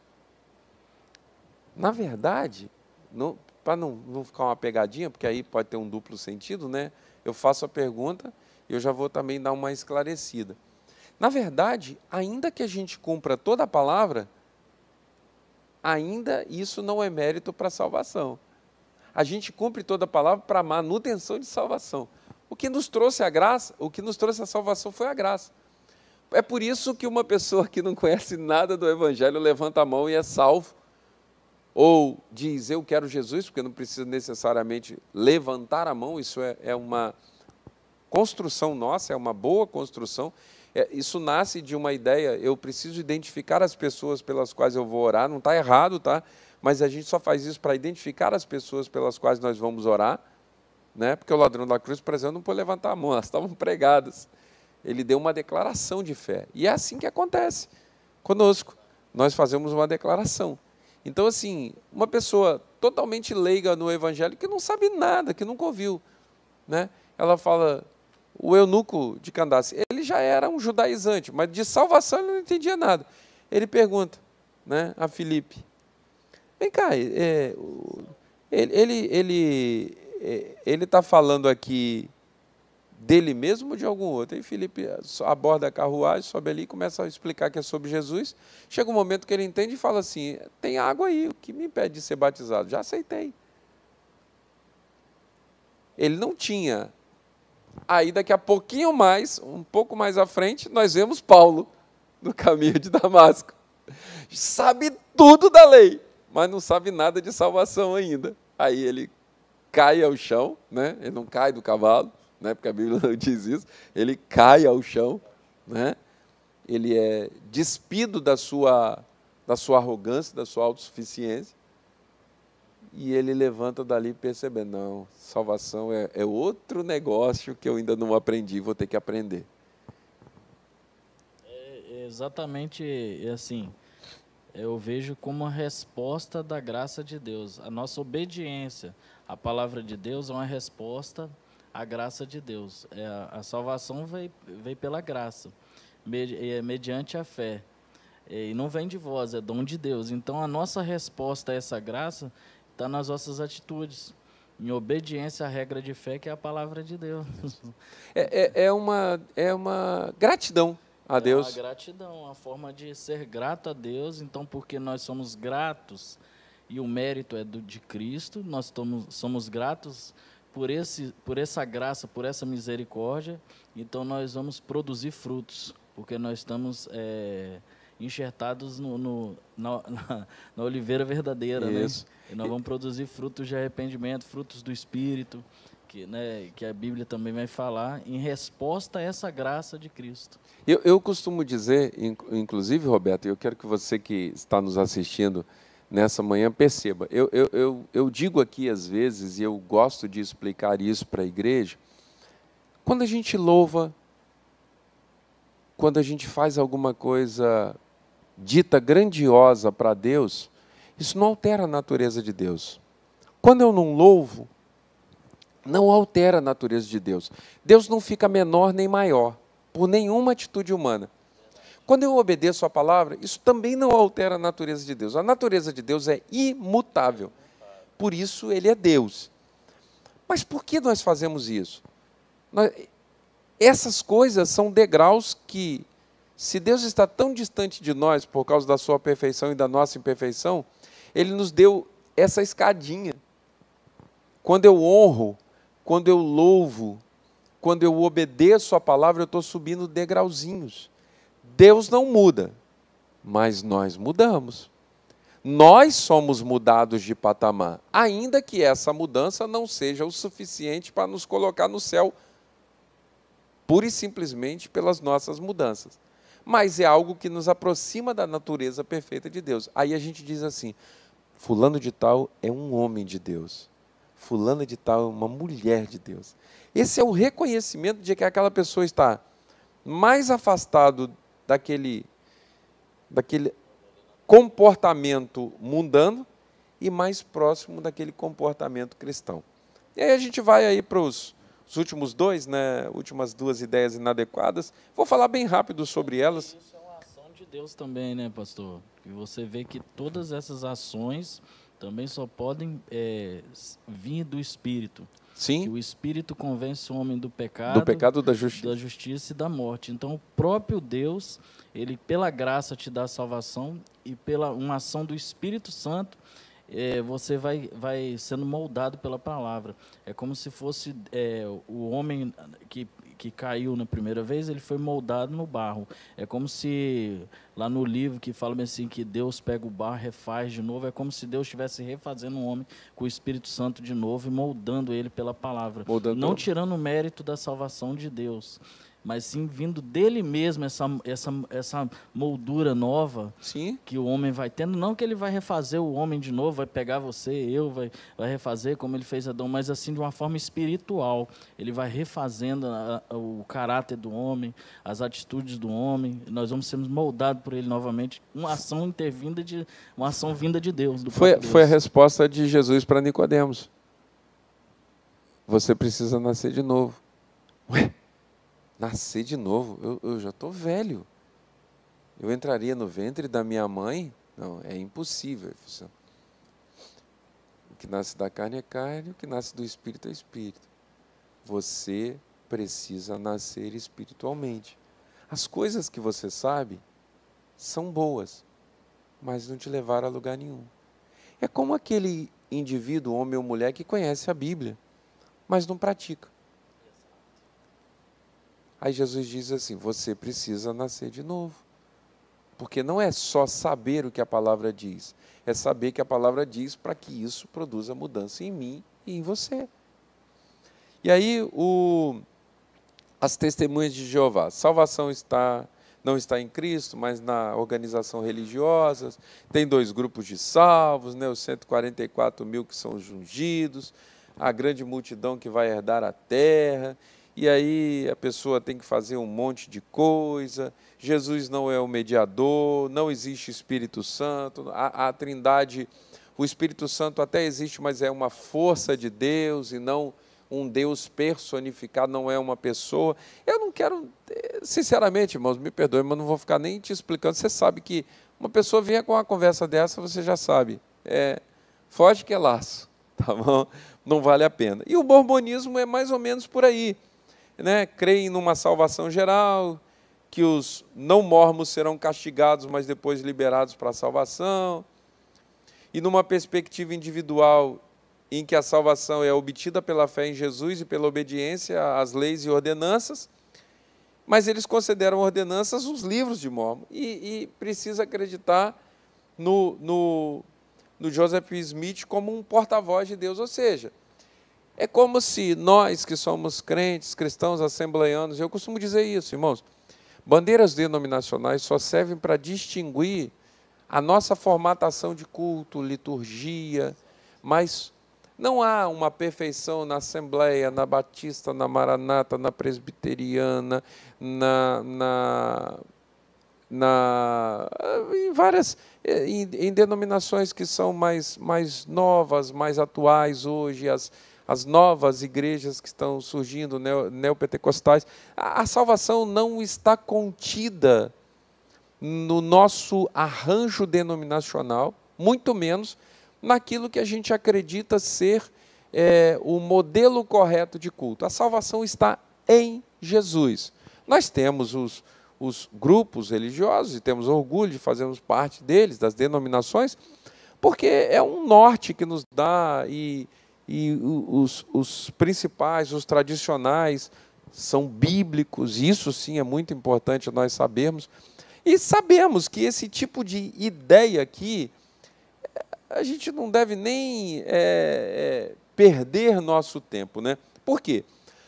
Na verdade, para não ficar uma pegadinha, porque aí pode ter um duplo sentido, né? Eu faço a pergunta e eu já vou também dar uma esclarecida. Na verdade, ainda que a gente cumpra toda a palavra, ainda isso não é mérito para a salvação. A gente cumpre toda a palavra para a manutenção de salvação. O que nos trouxe a graça, o que nos trouxe a salvação foi a graça. É por isso que uma pessoa que não conhece nada do Evangelho levanta a mão e é salvo. Ou diz, eu quero Jesus, porque não precisa necessariamente levantar a mão, isso é uma construção nossa, é uma boa construção. Isso nasce de uma ideia, eu preciso identificar as pessoas pelas quais eu vou orar, não está errado, tá? Mas a gente só faz isso para identificar as pessoas pelas quais nós vamos orar, né? Porque o ladrão da cruz, por exemplo, não pôde levantar a mão, elas estavam pregadas. Ele deu uma declaração de fé. E é assim que acontece conosco. Nós fazemos uma declaração. Então, assim, uma pessoa totalmente leiga no Evangelho, que não sabe nada, que nunca ouviu, né? Ela fala, o eunuco de Candace, ele já era um judaizante, mas de salvação ele não entendia nada. Ele pergunta, né, a Filipe, vem cá, ele está falando aqui dele mesmo ou de algum outro? E Filipe aborda a carruagem, sobe ali e começa a explicar que é sobre Jesus. Chega um momento que ele entende e fala assim, tem água aí, o que me impede de ser batizado? Já aceitei. Ele não tinha. Aí daqui a pouquinho mais, um pouco mais à frente, nós vemos Paulo no caminho de Damasco. Sabe tudo da lei, mas não sabe nada de salvação ainda. Aí ele cai ao chão, né? Ele não cai do cavalo, né? Porque a Bíblia não diz isso. Ele cai ao chão, né? Ele é despido da sua arrogância, da sua autossuficiência. E ele levanta dali percebendo, não, salvação é outro negócio que eu ainda não aprendi, vou ter que aprender. Exatamente assim, eu vejo como uma resposta da graça de Deus. A nossa obediência à palavra de Deus é uma resposta à graça de Deus. A salvação veio pela graça, mediante a fé. E não vem de vós, é dom de Deus. Então, a nossa resposta a essa graça está nas nossas atitudes, em obediência à regra de fé, que é a palavra de Deus. É uma gratidão a Deus. É uma gratidão, a forma de ser grato a Deus. Então, porque nós somos gratos e o mérito é de Cristo, nós somos gratos por essa graça, por essa misericórdia. Então, nós vamos produzir frutos, porque nós estamos enxertados na oliveira verdadeira, isso, né? E nós vamos produzir frutos de arrependimento, frutos do Espírito, que a Bíblia também vai falar, em resposta a essa graça de Cristo. Eu costumo dizer, inclusive, Roberto, eu quero que você que está nos assistindo nessa manhã perceba, eu digo aqui às vezes, e eu gosto de explicar isso para a igreja, quando a gente louva, quando a gente faz alguma coisa dita grandiosa para Deus, isso não altera a natureza de Deus. Quando eu não louvo, não altera a natureza de Deus. Deus não fica menor nem maior, por nenhuma atitude humana. Quando eu obedeço a palavra, isso também não altera a natureza de Deus. A natureza de Deus é imutável. Por isso, Ele é Deus. Mas por que nós fazemos isso? Essas coisas são degraus que, se Deus está tão distante de nós, por causa da sua perfeição e da nossa imperfeição, Ele nos deu essa escadinha. Quando eu honro, quando eu louvo, quando eu obedeço a palavra, eu estou subindo degrauzinhos. Deus não muda, mas nós mudamos. Nós somos mudados de patamar, ainda que essa mudança não seja o suficiente para nos colocar no céu, pura e simplesmente pelas nossas mudanças. Mas é algo que nos aproxima da natureza perfeita de Deus. Aí a gente diz assim, fulano de tal é um homem de Deus. Fulana de tal é uma mulher de Deus. Esse é o reconhecimento de que aquela pessoa está mais afastado daquele comportamento mundano e mais próximo daquele comportamento cristão. E aí a gente vai aí para os últimos dois, né, últimas duas ideias inadequadas. Vou falar bem rápido sobre elas. Isso é uma ação de Deus também, né, pastor? E você vê que todas essas ações também só podem vir do Espírito. Sim. Que o Espírito convence o homem do pecado, da justiça e da morte. Então, o próprio Deus, ele pela graça te dá a salvação e pela uma ação do Espírito Santo, você vai sendo moldado pela palavra. É como se fosse o homem que caiu na primeira vez, ele foi moldado no barro. É como se, lá no livro que fala assim, que Deus pega o barro, refaz de novo, é como se Deus estivesse refazendo um homem com o Espírito Santo de novo e moldando ele pela palavra. Não tirando o mérito da salvação de Deus, mas sim vindo dele mesmo essa moldura nova. Sim. Que o homem vai tendo. Não que ele vai refazer o homem de novo, vai pegar você, vai refazer como ele fez Adão, mas assim de uma forma espiritual. Ele vai refazendo o caráter do homem, as atitudes do homem. Nós vamos ser moldados por ele novamente. Uma ação uma ação vinda de Deus. Foi a resposta de Jesus para Nicodemos. Você precisa nascer de novo. Ué? Nascer de novo? Eu já estou velho. Eu entraria no ventre da minha mãe? Não, é impossível. O que nasce da carne é carne, o que nasce do espírito é espírito. Você precisa nascer espiritualmente. As coisas que você sabe são boas, mas não te levaram a lugar nenhum. É como aquele indivíduo, homem ou mulher, que conhece a Bíblia, mas não pratica. Aí Jesus diz assim, você precisa nascer de novo. Porque não é só saber o que a palavra diz, é saber que a palavra diz para que isso produza mudança em mim e em você. E aí, as testemunhas de Jeová, salvação não está em Cristo, mas na organização religiosa. Tem 2 grupos de salvos, né, os 144 mil que são os ungidos, a grande multidão que vai herdar a terra. E aí a pessoa tem que fazer um monte de coisa. Jesus não é o mediador, não existe Espírito Santo. A Trindade, o Espírito Santo até existe, mas é uma força de Deus e não um Deus personificado, não é uma pessoa. Eu não quero, sinceramente, irmãos, me perdoem, mas não vou ficar nem te explicando. Você sabe que uma pessoa vinha com uma conversa dessa, você já sabe. Foge que é laço, tá bom? Não vale a pena. E o mormonismo é mais ou menos por aí. Né, creem numa salvação geral, que os não mormos serão castigados, mas depois liberados para a salvação, e numa perspectiva individual, em que a salvação é obtida pela fé em Jesus e pela obediência às leis e ordenanças, mas eles consideram ordenanças os livros de Mórmon, e precisa acreditar no Joseph Smith como um porta-voz de Deus, ou seja, é como se nós que somos crentes, cristãos, assembleianos, eu costumo dizer isso, irmãos, bandeiras denominacionais só servem para distinguir a nossa formatação de culto, liturgia, mas não há uma perfeição na Assembleia, na Batista, na Maranata, na Presbiteriana, em denominações que são mais novas, mais atuais hoje, as novas igrejas que estão surgindo, neopentecostais. A salvação não está contida no nosso arranjo denominacional, muito menos naquilo que a gente acredita ser o modelo correto de culto. A salvação está em Jesus. Nós temos os grupos religiosos e temos orgulho de fazermos parte deles, das denominações, porque é um norte que nos dá e os principais, os tradicionais, são bíblicos, isso sim é muito importante nós sabermos, e sabemos que esse tipo de ideia aqui, a gente não deve nem perder nosso tempo, né? Por quê?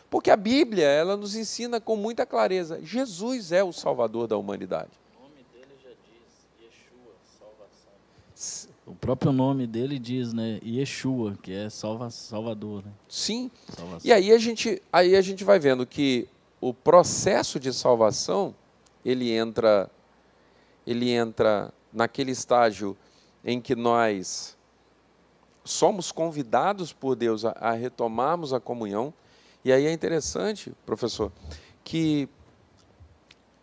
Porque a Bíblia, ela nos ensina com muita clareza, Jesus é o Salvador da humanidade. O nome dele já diz, Yeshua, salvação. O próprio nome dele diz, né, Yeshua, que é Salvador. Né? Sim, salvação. E aí a gente vai vendo que o processo de salvação, ele entra ele entra naquele estágio em que nós somos convidados por Deus a retomarmos a comunhão. E aí é interessante, professor, que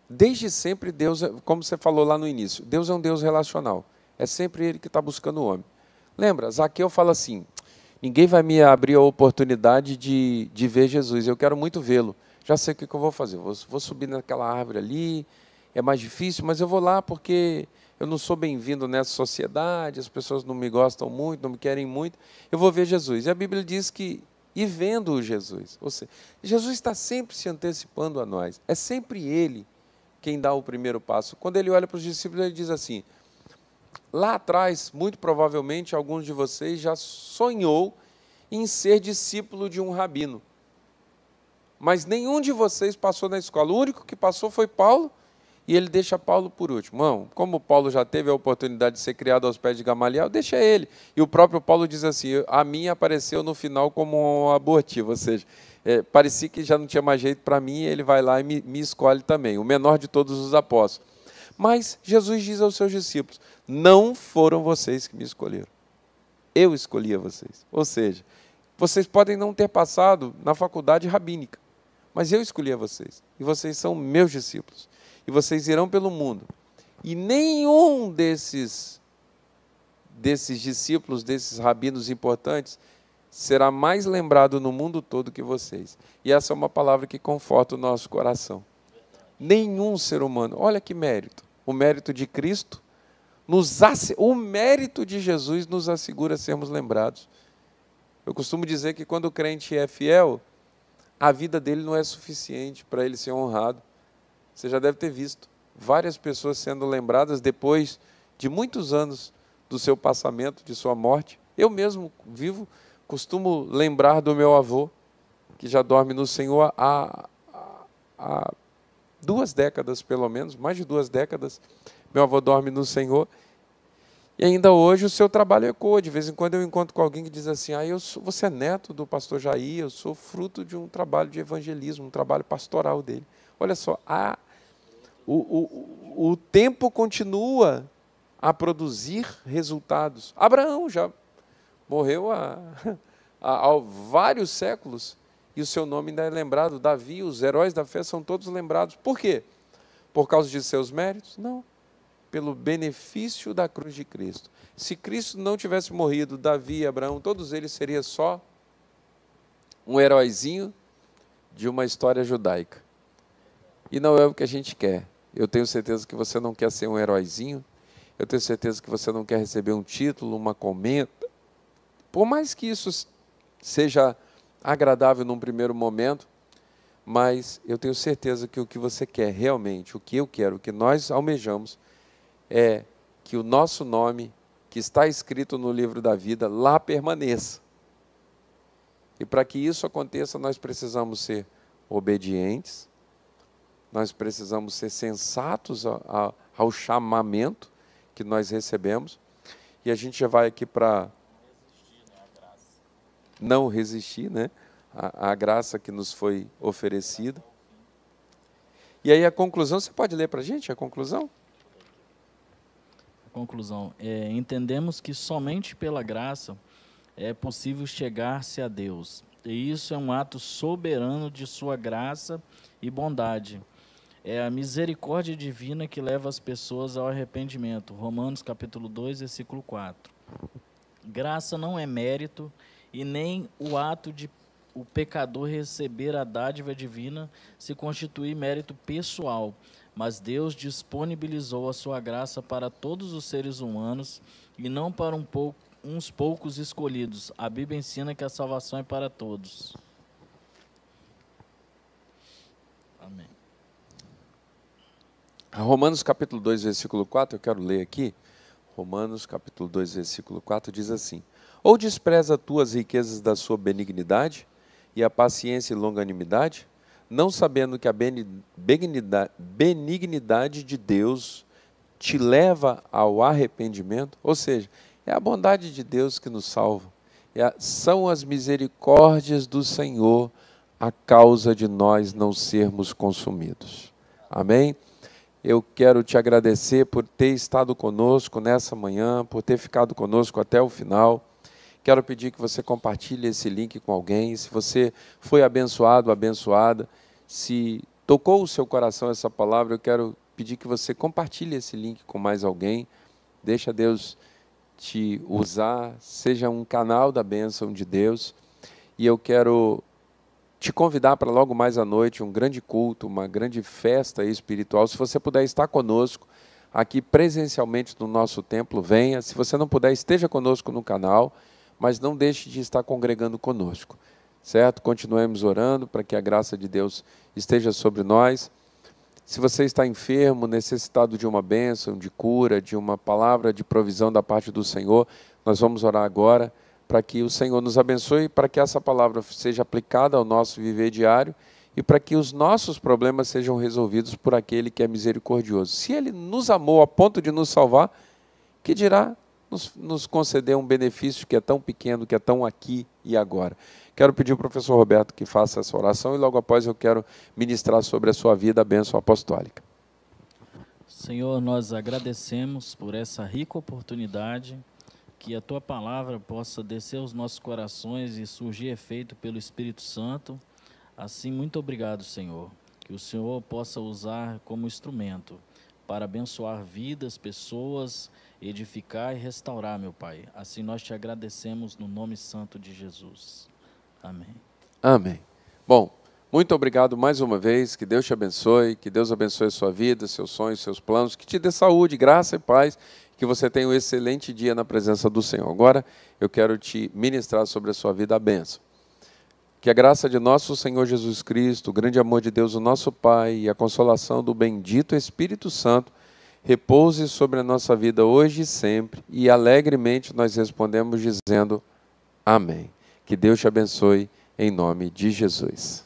desde sempre Deus, como você falou lá no início, Deus é um Deus relacional. É sempre Ele que está buscando o homem. Lembra, Zaqueu fala assim, ninguém vai me abrir a oportunidade de ver Jesus, eu quero muito vê-lo. Já sei o que eu vou fazer, vou subir naquela árvore ali, é mais difícil, mas eu vou lá porque eu não sou bem-vindo nessa sociedade, as pessoas não me gostam muito, não me querem muito, eu vou ver Jesus. E a Bíblia diz que, e vendo Jesus, ou seja, Jesus está sempre se antecipando a nós, é sempre Ele quem dá o primeiro passo. Quando Ele olha para os discípulos, Ele diz assim, lá atrás, muito provavelmente, alguns de vocês já sonhou em ser discípulo de um rabino, mas nenhum de vocês passou na escola, o único que passou foi Paulo, e ele deixa Paulo por último. Não, como Paulo já teve a oportunidade de ser criado aos pés de Gamaliel, deixa ele. E o próprio Paulo diz assim, a mim apareceu no final como um abortivo, ou seja, parecia que já não tinha mais jeito para mim, ele vai lá e me escolhe também, o menor de todos os apóstolos. Mas Jesus diz aos seus discípulos, não foram vocês que me escolheram, eu escolhi a vocês. Ou seja, vocês podem não ter passado na faculdade rabínica, mas eu escolhi a vocês, e vocês são meus discípulos. E vocês irão pelo mundo. E nenhum desses discípulos, desses rabinos importantes, será mais lembrado no mundo todo que vocês. E essa é uma palavra que conforta o nosso coração. Nenhum ser humano, olha que mérito. O mérito de Cristo, o mérito de Jesus nos assegura sermos lembrados. Eu costumo dizer que quando o crente é fiel, a vida dele não é suficiente para ele ser honrado. Você já deve ter visto várias pessoas sendo lembradas depois de muitos anos do seu passamento, de sua morte. Eu mesmo costumo lembrar do meu avô, que já dorme no Senhor há 2 décadas, pelo menos, mais de 2 décadas. Meu avô dorme no Senhor. E ainda hoje o seu trabalho ecoa. De vez em quando eu encontro com alguém que diz assim, você é neto do pastor Jair, eu sou fruto de um trabalho de evangelismo, um trabalho pastoral dele. Olha só, o tempo continua a produzir resultados. Abraão já morreu há vários séculos e o seu nome ainda é lembrado. Davi, os heróis da fé são todos lembrados. Por quê? Por causa de seus méritos? Não. Pelo benefício da cruz de Cristo. Se Cristo não tivesse morrido, Davi e Abraão, todos eles seriam só um heróizinho de uma história judaica. E não é o que a gente quer. Eu tenho certeza que você não quer ser um heróizinho. Eu tenho certeza que você não quer receber um título, uma comenta. Por mais que isso seja agradável num primeiro momento, mas eu tenho certeza que o que você quer realmente, o que eu quero, o que nós almejamos, é que o nosso nome, que está escrito no livro da vida, lá permaneça. E para que isso aconteça, nós precisamos ser obedientes, nós precisamos ser sensatos ao chamamento que nós recebemos, e a gente já vai aqui para não resistir, né? A graça que nos foi oferecida. E aí a conclusão, você pode ler para a gente a conclusão? Conclusão. Entendemos que somente pela graça é possível chegar-se a Deus. E isso é um ato soberano de sua graça e bondade. É a misericórdia divina que leva as pessoas ao arrependimento. Romanos capítulo 2, versículo 4. Graça não é mérito e nem o ato de o pecador receber a dádiva divina se constituir mérito pessoal, mas Deus disponibilizou a sua graça para todos os seres humanos e não para uns poucos escolhidos. A Bíblia ensina que a salvação é para todos. Amém. Romanos capítulo 2, versículo 4, eu quero ler aqui. Romanos capítulo 2, versículo 4 diz assim: Ou despreza tu as riquezas da sua benignidade e a paciência e longanimidade, não sabendo que a benignidade de Deus te leva ao arrependimento? Ou seja, é a bondade de Deus que nos salva. São as misericórdias do Senhor a causa de nós não sermos consumidos. Amém? eu quero te agradecer por ter estado conosco nessa manhã, por ter ficado conosco até o final. Quero pedir que você compartilhe esse link com alguém. Se você foi abençoado, abençoada, se tocou o seu coração essa palavra, eu quero pedir que você compartilhe esse link com mais alguém. Deixa Deus te usar, seja um canal da bênção de Deus. E eu quero te convidar para logo mais à noite, um grande culto, uma grande festa espiritual. Se você puder estar conosco aqui presencialmente no nosso templo, venha. Se você não puder, esteja conosco no canal, mas não deixe de estar congregando conosco, certo? Continuemos orando para que a graça de Deus esteja sobre nós. Se você está enfermo, necessitado de uma bênção, de cura, de uma palavra de provisão da parte do Senhor, nós vamos orar agora para que o Senhor nos abençoe, para que essa palavra seja aplicada ao nosso viver diário e para que os nossos problemas sejam resolvidos por aquele que é misericordioso. Se Ele nos amou a ponto de nos salvar, que dirá nos conceder um benefício que é tão pequeno, que é tão aqui e agora. Quero pedir ao professor Roberto que faça essa oração e logo após eu quero ministrar sobre a sua vida a bênção apostólica. Senhor, nós agradecemos por essa rica oportunidade, que a Tua palavra possa descer aos nossos corações e surgir efeito pelo Espírito Santo. Assim, muito obrigado, Senhor, que o Senhor possa usar como instrumento para abençoar vidas, pessoas, edificar e restaurar, meu Pai. Assim nós te agradecemos no nome santo de Jesus. Amém. Amém. Bom, muito obrigado mais uma vez, que Deus te abençoe, que Deus abençoe a sua vida, seus sonhos, seus planos, que te dê saúde, graça e paz, que você tenha um excelente dia na presença do Senhor. Agora, eu quero te ministrar sobre a sua vida a bênção. Que a graça de nosso Senhor Jesus Cristo, o grande amor de Deus, o nosso Pai, e a consolação do bendito Espírito Santo, repouse sobre a nossa vida hoje e sempre, e alegremente nós respondemos dizendo amém. Que Deus te abençoe em nome de Jesus.